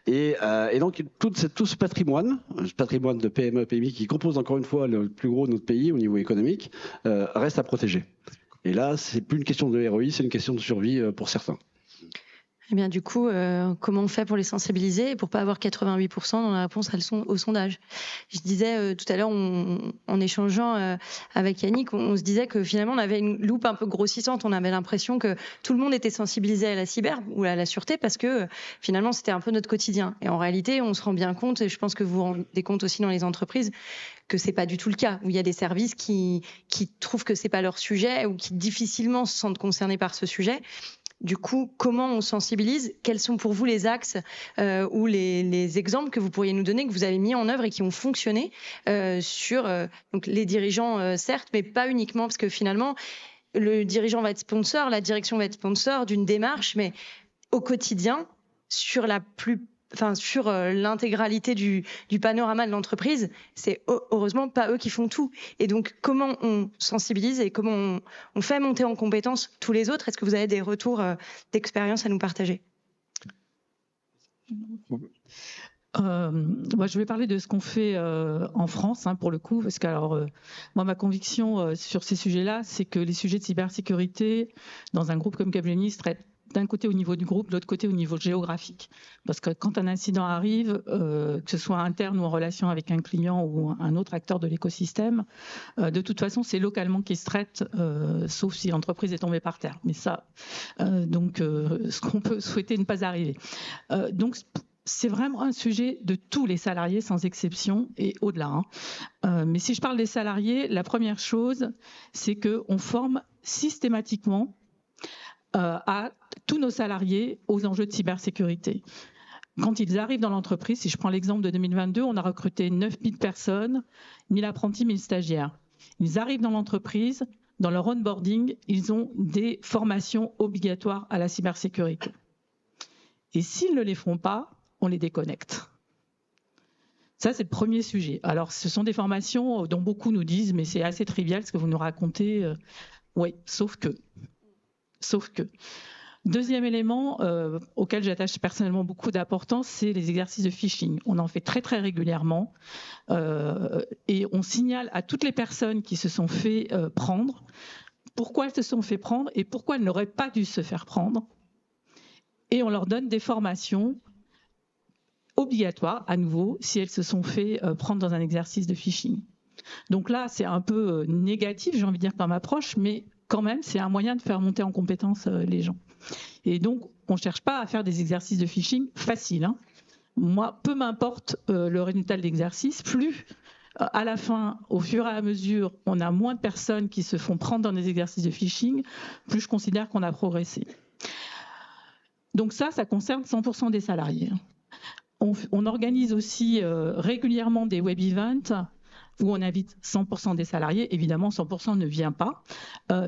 Et donc tout ce patrimoine de PME, PMI qui compose encore une fois le plus gros de notre pays au niveau économique, reste à protéger. Et là, c'est plus une question de ROI, c'est une question de survie pour certains. Eh bien, du coup, comment on fait pour les sensibiliser et pour pas avoir 88% dans la réponse au sondage? Je disais tout à l'heure, en échangeant avec Yannick, on se disait que finalement, on avait une loupe un peu grossissante. On avait l'impression que tout le monde était sensibilisé à la cyber ou à la sûreté parce que finalement, c'était un peu notre quotidien. Et en réalité, on se rend bien compte, et je pense que vous vous rendez compte aussi dans les entreprises, que c'est pas du tout le cas, où il y a des services qui trouvent que c'est pas leur sujet ou qui difficilement se sentent concernés par ce sujet. Du coup, comment on sensibilise? Quels sont pour vous les axes ou les exemples que vous pourriez nous donner, que vous avez mis en œuvre et qui ont fonctionné sur donc les dirigeants, certes, mais pas uniquement, parce que finalement, le dirigeant va être sponsor, la direction va être sponsor d'une démarche, mais au quotidien, sur l'intégralité du panorama de l'entreprise, c'est heureusement pas eux qui font tout. Et donc, comment on sensibilise et comment on fait monter en compétence tous les autres? Est-ce que vous avez des retours d'expérience à nous partager? Je vais parler de ce qu'on fait en France, pour le coup, parce que moi, ma conviction sur ces sujets-là, c'est que les sujets de cybersécurité, dans un groupe comme Capgemini, traitent d'un côté au niveau du groupe, de l'autre côté au niveau géographique. Parce que quand un incident arrive, que ce soit interne ou en relation avec un client ou un autre acteur de l'écosystème, de toute façon, c'est localement qu'il se traite, sauf si l'entreprise est tombée par terre. Mais ça, ce qu'on peut souhaiter ne pas arriver. Donc, c'est vraiment un sujet de tous les salariés, sans exception, et au-delà. Mais si je parle des salariés, la première chose, c'est qu'on forme systématiquement à tous nos salariés aux enjeux de cybersécurité. Quand ils arrivent dans l'entreprise, si je prends l'exemple de 2022, on a recruté 9000 personnes, 1000 apprentis, 1000 stagiaires. Ils arrivent dans l'entreprise, dans leur onboarding, ils ont des formations obligatoires à la cybersécurité. Et s'ils ne les font pas, on les déconnecte. Ça, c'est le premier sujet. Alors, ce sont des formations dont beaucoup nous disent, mais c'est assez trivial ce que vous nous racontez. Oui, sauf que. Deuxième élément auquel j'attache personnellement beaucoup d'importance, c'est les exercices de phishing. On en fait très très régulièrement et on signale à toutes les personnes qui se sont fait prendre pourquoi elles se sont fait prendre et pourquoi elles n'auraient pas dû se faire prendre. Et on leur donne des formations obligatoires, à nouveau, si elles se sont fait prendre dans un exercice de phishing. Donc là, c'est un peu négatif, j'ai envie de dire, comme approche, mais quand même, c'est un moyen de faire monter en compétence les gens. Et donc, on ne cherche pas à faire des exercices de phishing faciles. Moi, peu m'importe le résultat de l'exercice, plus à la fin, au fur et à mesure, on a moins de personnes qui se font prendre dans des exercices de phishing, plus je considère qu'on a progressé. Donc ça concerne 100% des salariés. On organise aussi régulièrement des web events où on invite 100% des salariés. Évidemment, 100% ne vient pas,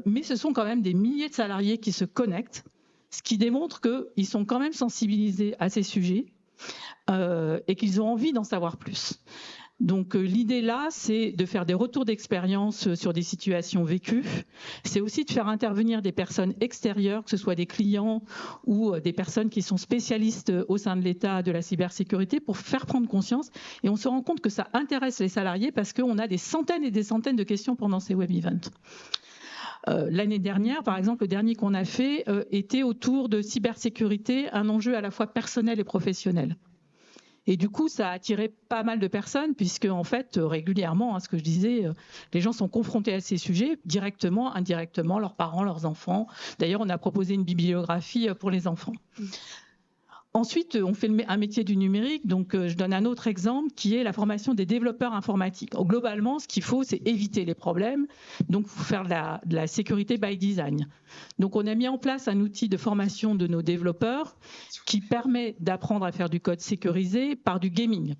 mais ce sont quand même des milliers de salariés qui se connectent, ce qui démontre qu'ils sont quand même sensibilisés à ces sujets et qu'ils ont envie d'en savoir plus. Donc l'idée là, c'est de faire des retours d'expérience sur des situations vécues. C'est aussi de faire intervenir des personnes extérieures, que ce soit des clients ou des personnes qui sont spécialistes au sein de l'État de la cybersécurité, pour faire prendre conscience. Et on se rend compte que ça intéresse les salariés parce qu'on a des centaines et des centaines de questions pendant ces web events. L'année dernière, par exemple, le dernier qu'on a fait était autour de cybersécurité, un enjeu à la fois personnel et professionnel. Et du coup, ça a attiré pas mal de personnes, puisque en fait, régulièrement, ce que je disais, les gens sont confrontés à ces sujets, directement, indirectement, leurs parents, leurs enfants. D'ailleurs, on a proposé une bibliographie pour les enfants. Ensuite, on fait un métier du numérique. Donc, je donne un autre exemple qui est la formation des développeurs informatiques. Globalement, ce qu'il faut, c'est éviter les problèmes. Donc, il faut faire de la sécurité by design. Donc, on a mis en place un outil de formation de nos développeurs qui permet d'apprendre à faire du code sécurisé par du gaming.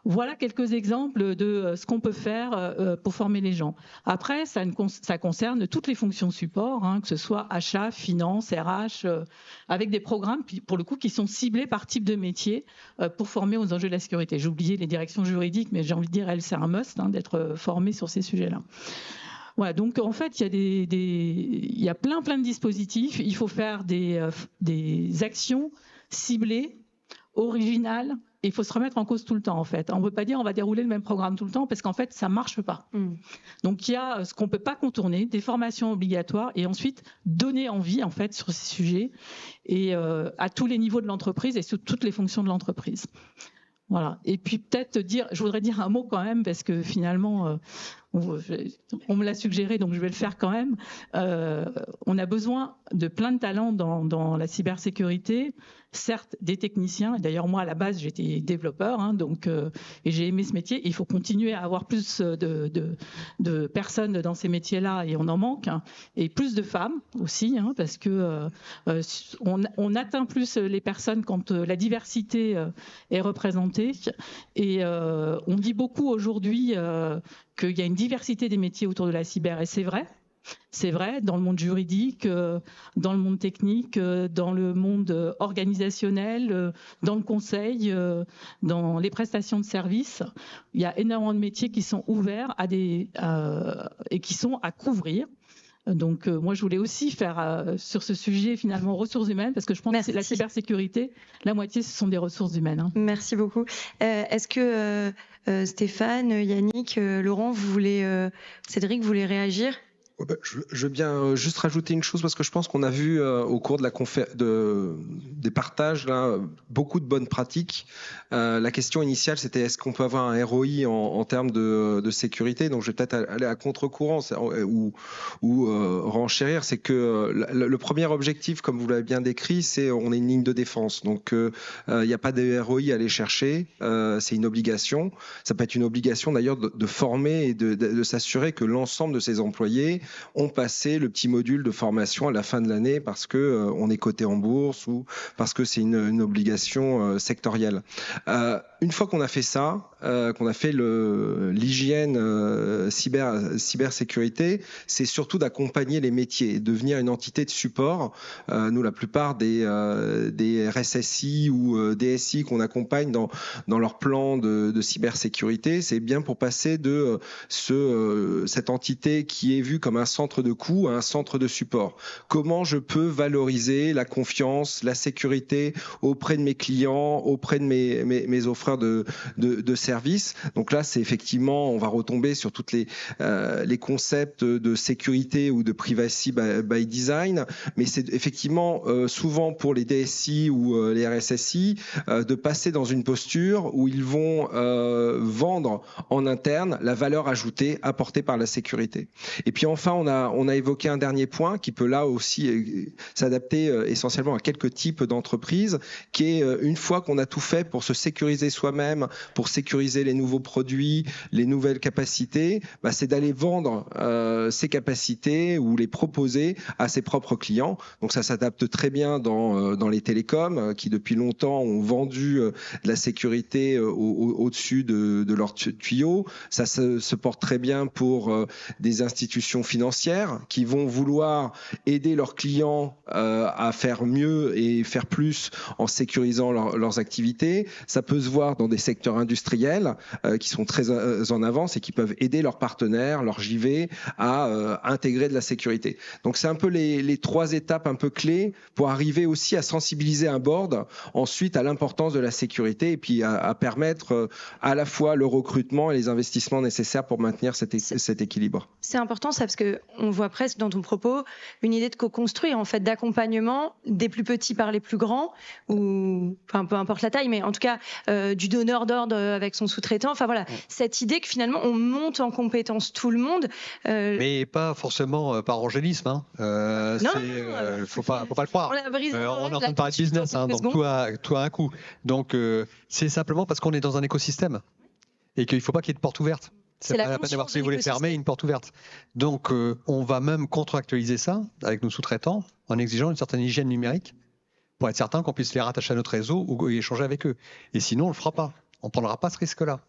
Voilà quelques exemples de ce qu'on peut faire pour former les gens. Après, ça concerne toutes les fonctions support, que ce soit achat, finance, RH, avec des programmes, pour le coup, qui sont ciblés par type de métier pour former aux enjeux de la sécurité. J'ai oublié les directions juridiques, mais j'ai envie de dire, c'est un must d'être formé sur ces sujets-là. Voilà, donc en fait, il y a plein de dispositifs. Il faut faire des actions ciblées, originales. Et il faut se remettre en cause tout le temps, en fait. On ne peut pas dire on va dérouler le même programme tout le temps, parce qu'en fait, ça ne marche pas. Donc, il y a ce qu'on ne peut pas contourner, des formations obligatoires, et ensuite donner envie, en fait, sur ces sujets, et à tous les niveaux de l'entreprise et sur toutes les fonctions de l'entreprise. Voilà. Et puis peut-être je voudrais dire un mot quand même, parce que finalement, on me l'a suggéré, donc je vais le faire quand même. On a besoin de plein de talents dans la cybersécurité, certes des techniciens. Et d'ailleurs, moi, à la base, j'étais développeur, et j'ai aimé ce métier. Il faut continuer à avoir plus de personnes dans ces métiers-là, et on en manque, et plus de femmes aussi, parce que on atteint plus les personnes quand la diversité est représentée. Et on dit beaucoup aujourd'hui qu'il y a une diversité des métiers autour de la cyber, et c'est vrai. C'est vrai, dans le monde juridique, dans le monde technique, dans le monde organisationnel, dans le conseil, dans les prestations de services. Il y a énormément de métiers qui sont ouverts et qui sont à couvrir. Donc moi, je voulais aussi faire sur ce sujet finalement ressources humaines, parce que je pense que la cybersécurité, la moitié, ce sont des ressources humaines. Merci beaucoup. Est-ce que Stéphane, Yannick, Laurent, Cédric, vous voulez réagir ? Je veux bien juste rajouter une chose, parce que je pense qu'on a vu au cours de des partages là, beaucoup de bonnes pratiques. La question initiale, c'était est-ce qu'on peut avoir un ROI en termes de sécurité. Donc je vais peut-être aller à contre-courant ou renchérir. C'est que le premier objectif, comme vous l'avez bien décrit, c'est on est une ligne de défense. Donc il n'y a pas de ROI à aller chercher. C'est une obligation. Ça peut être une obligation d'ailleurs de former et de s'assurer que l'ensemble de ses employés ont passé le petit module de formation à la fin de l'année, parce que on est coté en bourse ou parce que c'est une obligation sectorielle. Une fois qu'on a fait ça, qu'on a fait l'hygiène cybersécurité, c'est surtout d'accompagner les métiers, devenir une entité de support. Nous, la plupart des RSSI ou DSI qu'on accompagne dans leur plan de cybersécurité, c'est bien pour passer de cette entité qui est vue comme un centre de coût à un centre de support. Comment je peux valoriser la confiance, la sécurité auprès de mes clients, auprès de mes offreurs de services. Donc là, c'est effectivement, on va retomber sur toutes les concepts de sécurité ou de privacy by design, mais c'est effectivement souvent pour les DSI ou les RSSI de passer dans une posture où ils vont vendre en interne la valeur ajoutée apportée par la sécurité. Et puis enfin, on a évoqué un dernier point qui peut là aussi s'adapter essentiellement à quelques types d'entreprises, qui est une fois qu'on a tout fait pour se sécuriser soi-même pour sécuriser les nouveaux produits, les nouvelles capacités, c'est d'aller vendre ces capacités ou les proposer à ses propres clients. Donc ça s'adapte très bien dans les télécoms qui depuis longtemps ont vendu de la sécurité au-dessus de leurs tuyaux. Ça se porte très bien pour des institutions financières qui vont vouloir aider leurs clients à faire mieux et faire plus en sécurisant leurs activités. Ça peut se voir dans des secteurs industriels qui sont très en avance et qui peuvent aider leurs partenaires, leurs JV à intégrer de la sécurité. Donc c'est un peu les trois étapes un peu clés pour arriver aussi à sensibiliser un board ensuite à l'importance de la sécurité et puis à permettre à la fois le recrutement et les investissements nécessaires pour maintenir cet équilibre. C'est important ça parce qu'on voit presque dans ton propos une idée de co-construire, en fait, d'accompagnement des plus petits par les plus grands, ou enfin, peu importe la taille, mais en tout cas du donneur d'ordre avec son sous-traitant. Enfin voilà, cette idée que finalement on monte en compétence tout le monde. Mais pas forcément par angélisme. Hein. Faut pas le croire. On est en train de parler de business, hein, donc tout a un coût. Donc c'est simplement parce qu'on est dans un écosystème et qu'il ne faut pas qu'il y ait de porte ouverte. C'est pas la peine d'avoir, si vous voulez fermer, une porte ouverte. Donc, on va même contractualiser ça avec nos sous-traitants en exigeant une certaine hygiène numérique pour être certain qu'on puisse les rattacher à notre réseau ou échanger avec eux. Et sinon, on ne le fera pas. On ne prendra pas ce risque-là.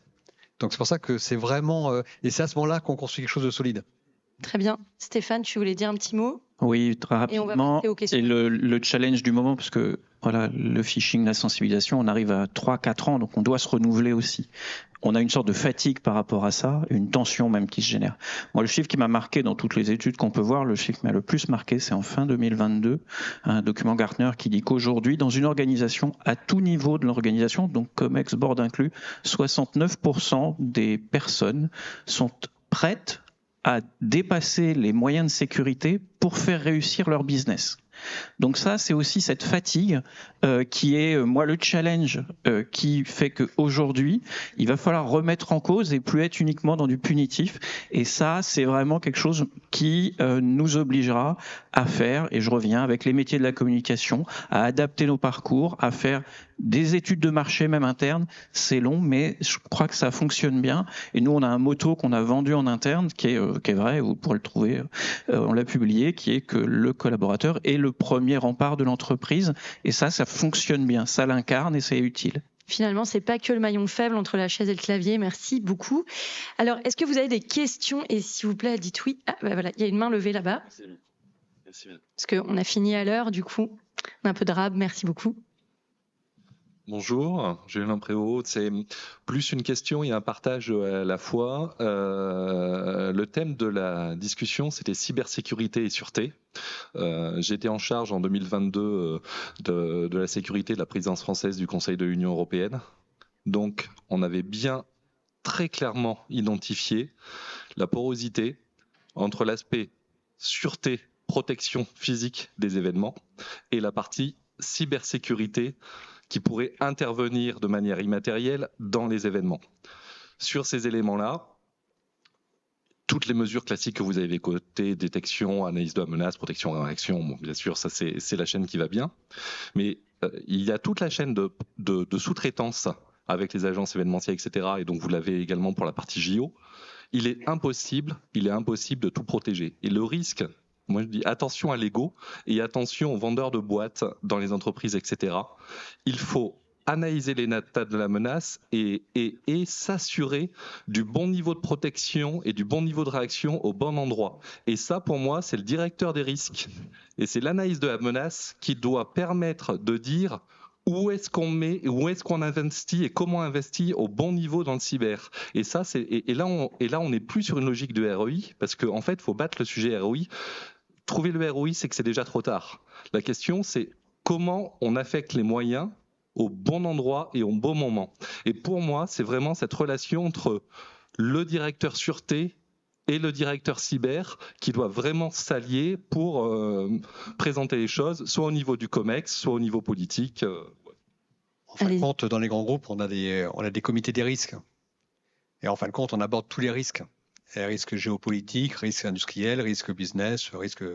Donc, c'est pour ça que c'est vraiment... et c'est à ce moment-là qu'on construit quelque chose de solide. Très bien. Stéphane, tu voulais dire un petit mot ? Oui, très rapidement. Et le challenge du moment, parce que voilà, le phishing, la sensibilisation, on arrive à 3-4 ans, donc on doit se renouveler aussi. On a une sorte de fatigue par rapport à ça, une tension même qui se génère. Moi, le chiffre qui m'a marqué dans toutes les études qu'on peut voir, le chiffre qui m'a le plus marqué, c'est en fin 2022, un document Gartner qui dit qu'aujourd'hui, dans une organisation, à tout niveau de l'organisation, donc COMEX, board inclus, 69% des personnes sont prêtes à dépasser les moyens de sécurité pour faire réussir leur business. Donc ça, c'est aussi cette fatigue qui est, moi, le challenge qui fait qu'aujourd'hui, il va falloir remettre en cause et plus être uniquement dans du punitif. Et ça, c'est vraiment quelque chose qui nous obligera à faire, et je reviens avec les métiers de la communication, à adapter nos parcours, à faire des études de marché même internes. C'est long, mais je crois que ça fonctionne bien. Et nous, on a un motto qu'on a vendu en interne, qui est vrai, vous pourrez le trouver, on l'a publié, qui est que le collaborateur est le premier rempart de l'entreprise. Et ça fonctionne bien, ça l'incarne et c'est utile. Finalement, c'est pas que le maillon faible entre la chaise et le clavier. Merci beaucoup. Alors, est-ce que vous avez des questions ? Et s'il vous plaît, dites oui. Ah, voilà, il y a une main levée là-bas. Merci. Parce qu'on a fini à l'heure, du coup. On a un peu de rab, merci beaucoup. Bonjour, Julien Prévost. C'est plus une question et un partage à la fois. Le thème de la discussion, c'était cybersécurité et sûreté. J'étais en charge en 2022 de la sécurité de la présidence française du Conseil de l'Union européenne. Donc, on avait bien très clairement identifié la porosité entre l'aspect sûreté, protection physique des événements et la partie cybersécurité qui pourrait intervenir de manière immatérielle dans les événements. Sur ces éléments-là, toutes les mesures classiques que vous avez cotées, détection, analyse de la menace, protection et réaction, bon, bien sûr, ça c'est la chaîne qui va bien. Mais il y a toute la chaîne de sous-traitance avec les agences événementielles, etc. Et donc vous l'avez également pour la partie JO. Il est impossible de tout protéger. Et le risque, moi je dis attention à l'ego et attention aux vendeurs de boîtes dans les entreprises, etc. Il faut analyser les data de la menace et s'assurer du bon niveau de protection et du bon niveau de réaction au bon endroit. Et ça, pour moi, c'est le directeur des risques. Et c'est l'analyse de la menace qui doit permettre de dire où est-ce qu'on met, où est-ce qu'on investit et comment investit au bon niveau dans le cyber. Et ça, et là, on n'est plus sur une logique de ROI parce qu'en fait, il faut battre le sujet ROI. Trouver le ROI, c'est que c'est déjà trop tard. La question, c'est comment on affecte les moyens au bon endroit et au bon moment. Et pour moi, c'est vraiment cette relation entre le directeur sûreté et le directeur cyber qui doit vraiment s'allier pour présenter les choses, soit au niveau du COMEX, soit au niveau politique. En fin de compte, dans les grands groupes, on a des comités des risques. Et en fin de compte, on aborde tous les risques. Risques géopolitiques, risques industriels, risques business, risques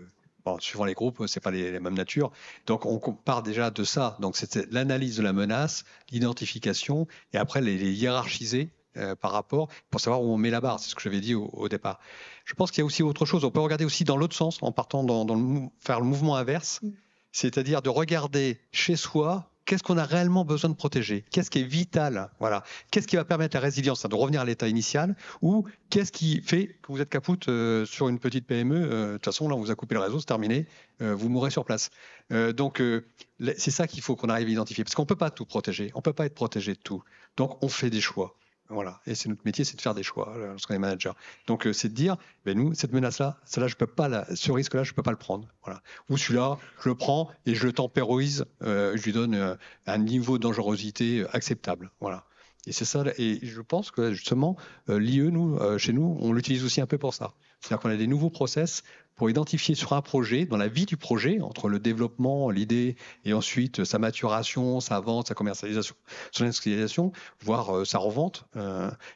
bon, suivant les groupes, c'est pas les mêmes natures. Donc on part déjà de ça. Donc c'était l'analyse de la menace, l'identification, et après les hiérarchiser par rapport pour savoir où on met la barre. C'est ce que j'avais dit au départ. Je pense qu'il y a aussi autre chose. On peut regarder aussi dans l'autre sens, en partant faire le mouvement inverse, c'est-à-dire de regarder chez soi. Qu'est-ce qu'on a réellement besoin de protéger? Qu'est-ce qui est vital? Voilà. Qu'est-ce qui va permettre la résilience, de revenir à l'état initial? Ou qu'est-ce qui fait que vous êtes capoute sur une petite PME? De toute façon, là, on vous a coupé le réseau, c'est terminé. Vous mourrez sur place. Donc, c'est ça qu'il faut qu'on arrive à identifier. Parce qu'on ne peut pas tout protéger. On ne peut pas être protégé de tout. Donc, on fait des choix. Voilà. Et c'est notre métier, c'est de faire des choix lorsqu'on est manager. Donc, c'est de dire, nous, cette menace-là, celle-là, je peux pas ce risque-là, je peux pas le prendre. Voilà. Ou celui-là, je le prends et je le tempérorise, je lui donne un niveau de dangerosité acceptable. Voilà. Et c'est ça. Et je pense que justement, l'IE, chez nous, on l'utilise aussi un peu pour ça. C'est-à-dire qu'on a des nouveaux process pour identifier sur un projet, dans la vie du projet, entre le développement, l'idée, et ensuite sa maturation, sa vente, sa commercialisation, son industrialisation, voire sa revente,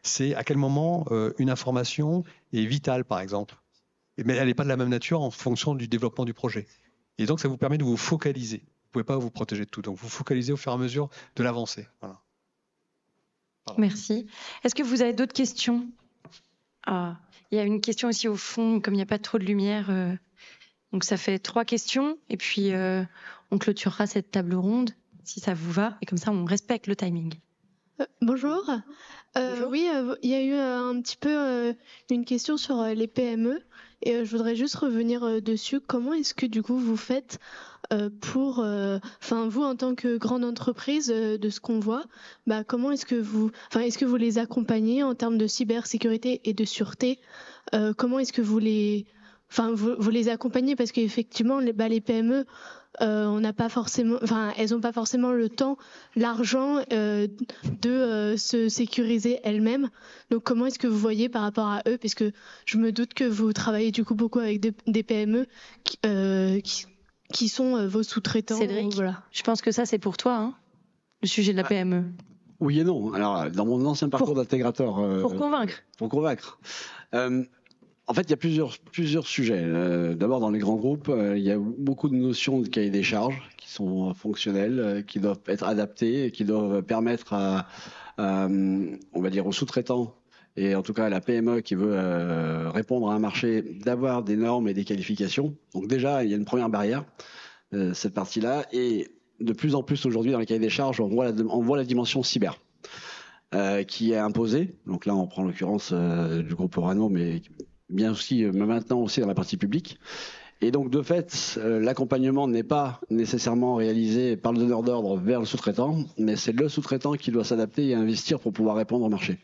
c'est à quel moment une information est vitale, par exemple. Mais elle n'est pas de la même nature en fonction du développement du projet. Et donc, ça vous permet de vous focaliser. Vous ne pouvez pas vous protéger de tout. Donc, vous focalisez au fur et à mesure de l'avancée. Voilà. Merci. Est-ce que vous avez d'autres questions? Il y a une question aussi au fond, comme il n'y a pas trop de lumière. Donc ça fait 3 questions. Et puis on clôturera cette table ronde, si ça vous va. Et comme ça, on respecte le timing. Bonjour. Bonjour. Oui, il y a eu un petit peu une question sur les PME. Et je voudrais juste revenir dessus. Comment est-ce que du coup vous faites pour, vous en tant que grande entreprise, de ce qu'on voit, comment est-ce que vous les accompagnez en termes de cybersécurité et de sûreté? Comment est-ce que vous les accompagnez, parce qu'effectivement les PME, elles n'ont pas forcément le temps, l'argent de se sécuriser elles-mêmes. Donc comment est-ce que vous voyez par rapport à eux, parce que je me doute que vous travaillez du coup beaucoup avec des PME qui sont vos sous-traitants. Cédric, voilà. Je pense que ça c'est pour toi, hein, le sujet de la PME. Oui et non. Alors, dans mon ancien parcours d'intégrateur... Pour convaincre. Pour convaincre. En fait, il y a plusieurs sujets. D'abord, dans les grands groupes, il y a beaucoup de notions de cahier des charges qui sont fonctionnelles, qui doivent être adaptées et qui doivent permettre on va dire, aux sous-traitants, et en tout cas à la PME qui veut répondre à un marché, d'avoir des normes et des qualifications. Donc déjà, il y a une première barrière, cette partie-là. Et de plus en plus aujourd'hui, dans les cahiers des charges, on voit la dimension cyber qui est imposée. Donc là, on prend l'occurrence du groupe Orano, mais bien aussi, maintenant aussi dans la partie publique. Et donc, de fait, l'accompagnement n'est pas nécessairement réalisé par le donneur d'ordre vers le sous-traitant, mais c'est le sous-traitant qui doit s'adapter et investir pour pouvoir répondre au marché.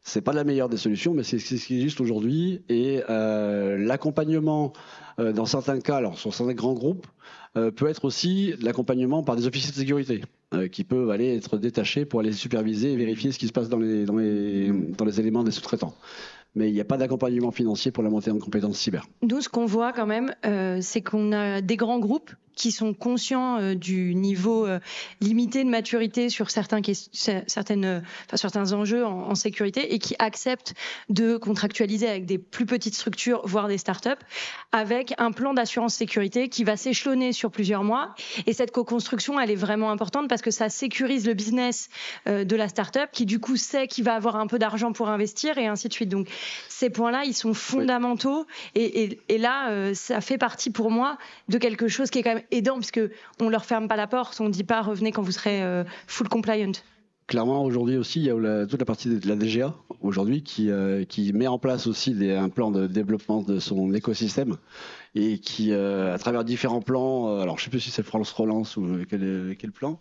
C'est pas la meilleure des solutions, mais c'est ce qui existe aujourd'hui. Et l'accompagnement, dans certains cas, alors sur certains grands groupes, peut être aussi l'accompagnement par des officiers de sécurité qui peuvent aller être détachés pour aller superviser et vérifier ce qui se passe dans les éléments des sous-traitants. Mais il n'y a pas d'accompagnement financier pour la montée en compétences cyber. Nous, ce qu'on voit quand même, c'est qu'on a des grands groupes qui sont conscients du niveau limité de maturité sur certains enjeux en sécurité et qui acceptent de contractualiser avec des plus petites structures, voire des startups, avec un plan d'assurance sécurité qui va s'échelonner sur plusieurs mois. Et cette co-construction, elle est vraiment importante parce que ça sécurise le business de la startup qui, du coup, sait qu'il va avoir un peu d'argent pour investir et ainsi de suite. Donc, ces points-là, ils sont fondamentaux. Oui. Et là, ça fait partie pour moi de quelque chose qui est quand même aidant, puisque on leur ferme pas la porte, on dit pas revenez quand vous serez full compliant. Clairement, aujourd'hui aussi, il y a toute la partie de la DGA aujourd'hui qui met en place aussi un plan de développement de son écosystème et qui, à travers différents plans, alors je sais plus si c'est France Relance ou quel plan,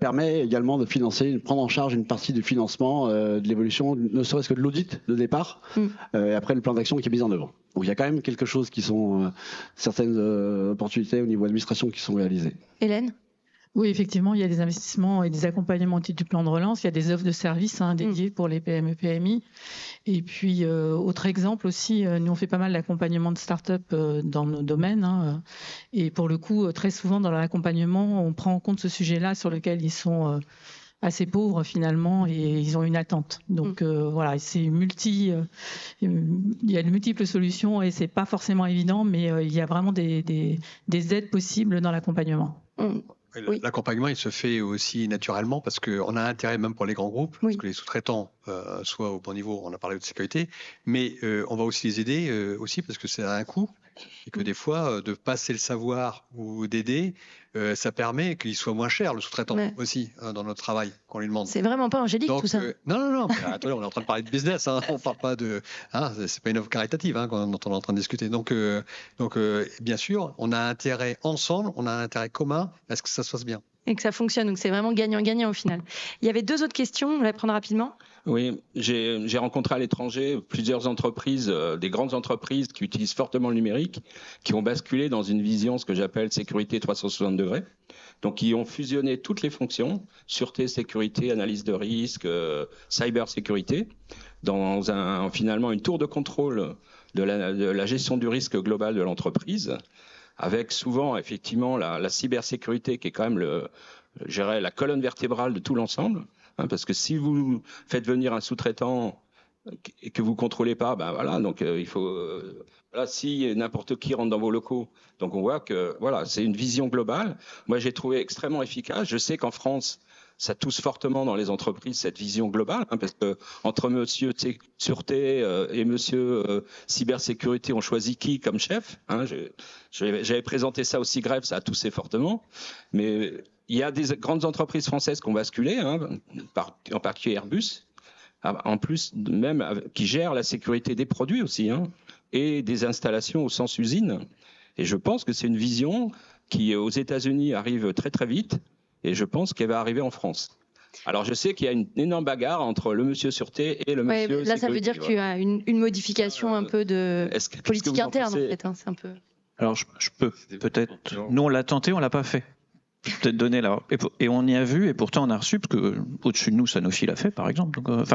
permet également de prendre en charge une partie du financement de l'évolution, ne serait-ce que de l'audit de départ, et après le plan d'action qui est mis en œuvre. Donc il y a quand même quelque chose qui sont certaines opportunités au niveau administration qui sont réalisées. Hélène ? Oui, effectivement, il y a des investissements et des accompagnements au titre du plan de relance. Il y a des offres de services dédiées pour les PME, PMI. Et puis, autre exemple aussi, nous on fait pas mal d'accompagnement de start-up dans nos domaines. Et pour le coup, très souvent dans l'accompagnement, on prend en compte ce sujet-là sur lequel ils sont assez pauvres finalement et ils ont une attente. Donc voilà, c'est il y a de multiples solutions et c'est pas forcément évident, mais il y a vraiment des aides possibles dans l'accompagnement. Oui. L'accompagnement, il se fait aussi naturellement parce qu'on a intérêt, même pour les grands groupes, parce que les sous-traitants soient au bon niveau, on a parlé de sécurité, mais on va aussi les aider aussi parce que c'est un coût et que des fois, de passer le savoir ou d'aider, ça permet qu'il soit moins cher, le sous-traitant aussi, dans notre travail qu'on lui demande. C'est vraiment pas angélique tout ça. Non. Attendez, on est en train de parler de business, hein, on parle pas de... Hein, c'est pas une œuvre caritative dont on est en train de discuter. Donc bien sûr, on a intérêt ensemble, on a un intérêt commun à ce que ça se passe bien. Et que ça fonctionne, donc c'est vraiment gagnant-gagnant au final. Il y avait 2 autres questions, on va les prendre rapidement. Oui, j'ai rencontré à l'étranger plusieurs entreprises, des grandes entreprises qui utilisent fortement le numérique, qui ont basculé dans une vision, ce que j'appelle sécurité 360 degrés. Donc, qui ont fusionné toutes les fonctions, sûreté, sécurité, analyse de risque, cybersécurité, dans finalement une tour de contrôle de la gestion du risque global de l'entreprise, avec souvent effectivement la cybersécurité qui est quand même la colonne vertébrale de tout l'ensemble. Parce que si vous faites venir un sous-traitant et que vous contrôlez pas, ben voilà, donc il faut si n'importe qui rentre dans vos locaux, donc on voit que voilà, c'est une vision globale. Moi, j'ai trouvé extrêmement efficace. Je sais qu'en France, ça touche fortement dans les entreprises cette vision globale, parce que entre monsieur sûreté et monsieur cybersécurité, on choisit qui comme chef. J'avais présenté ça au CIGREF, ça a touché fortement, mais il y a des grandes entreprises françaises qui ont basculé, en particulier Airbus, en plus même qui gèrent la sécurité des produits aussi, et des installations au sens usine. Et je pense que c'est une vision qui, aux États-Unis, arrive très très vite, et je pense qu'elle va arriver en France. Alors je sais qu'il y a une énorme bagarre entre le monsieur sûreté et le monsieur sécurité. Là, ça veut dire qu'il y a une modification un peu de politique interne, en fait. C'est un peu... Alors je peux peut-être... Nous, on l'a tenté, on l'a pas fait. Peut-être donner là, et on y a vu, et pourtant on a reçu, parce que au-dessus de nous, Sanofi l'a fait par exemple, donc,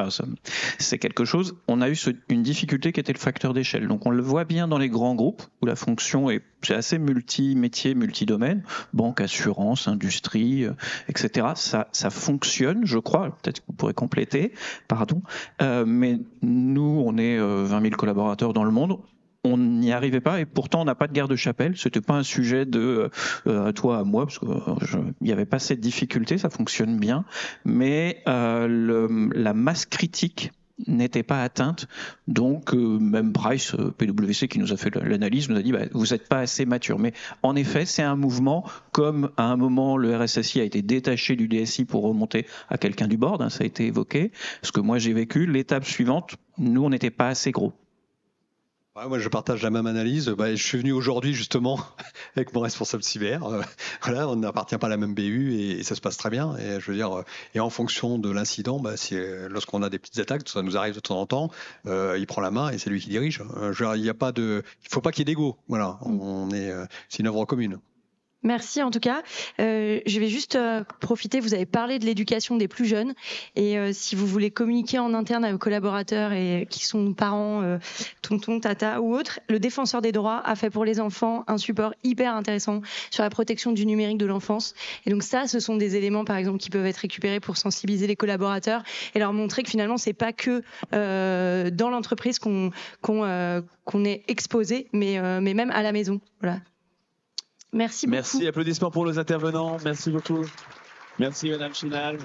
c'est quelque chose, on a eu une difficulté qui était le facteur d'échelle, donc on le voit bien dans les grands groupes, où la fonction c'est assez multi-métier, multi-domaine, banque, assurance, industrie, etc. Ça fonctionne, je crois, peut-être que vous pourrez compléter, mais nous, on est 20 000 collaborateurs dans le monde. On n'y arrivait pas et pourtant on n'a pas de guerre de chapelle. C'était pas un sujet de toi à moi parce que il n'y avait pas cette difficulté, ça fonctionne bien. Mais la masse critique n'était pas atteinte. Donc même Price, PwC qui nous a fait l'analyse, nous a dit vous n'êtes pas assez mature. Mais en effet, c'est un mouvement comme à un moment le RSSI a été détaché du DSI pour remonter à quelqu'un du board, ça a été évoqué. Ce que moi j'ai vécu, l'étape suivante, nous on n'était pas assez gros. Ouais, moi, je partage la même analyse. Je suis venu aujourd'hui justement avec mon responsable cyber. Voilà, on n'appartient pas à la même BU et ça se passe très bien. Et je veux dire, et en fonction de l'incident, lorsqu'on a des petites attaques, ça nous arrive de temps en temps, il prend la main et c'est lui qui dirige. Il faut pas qu'il y ait d'ego. Voilà, c'est une œuvre commune. Merci en tout cas. Je vais juste profiter, vous avez parlé de l'éducation des plus jeunes et si vous voulez communiquer en interne à vos collaborateurs et qui sont parents, tonton, tata ou autres, le Défenseur des droits a fait pour les enfants un support hyper intéressant sur la protection du numérique de l'enfance. Et donc ça, ce sont des éléments par exemple qui peuvent être récupérés pour sensibiliser les collaborateurs et leur montrer que finalement c'est pas que dans l'entreprise qu'on est exposé, mais même à la maison. Voilà. Merci beaucoup. Merci, applaudissements pour nos intervenants. Merci beaucoup. Merci Madame Chinal.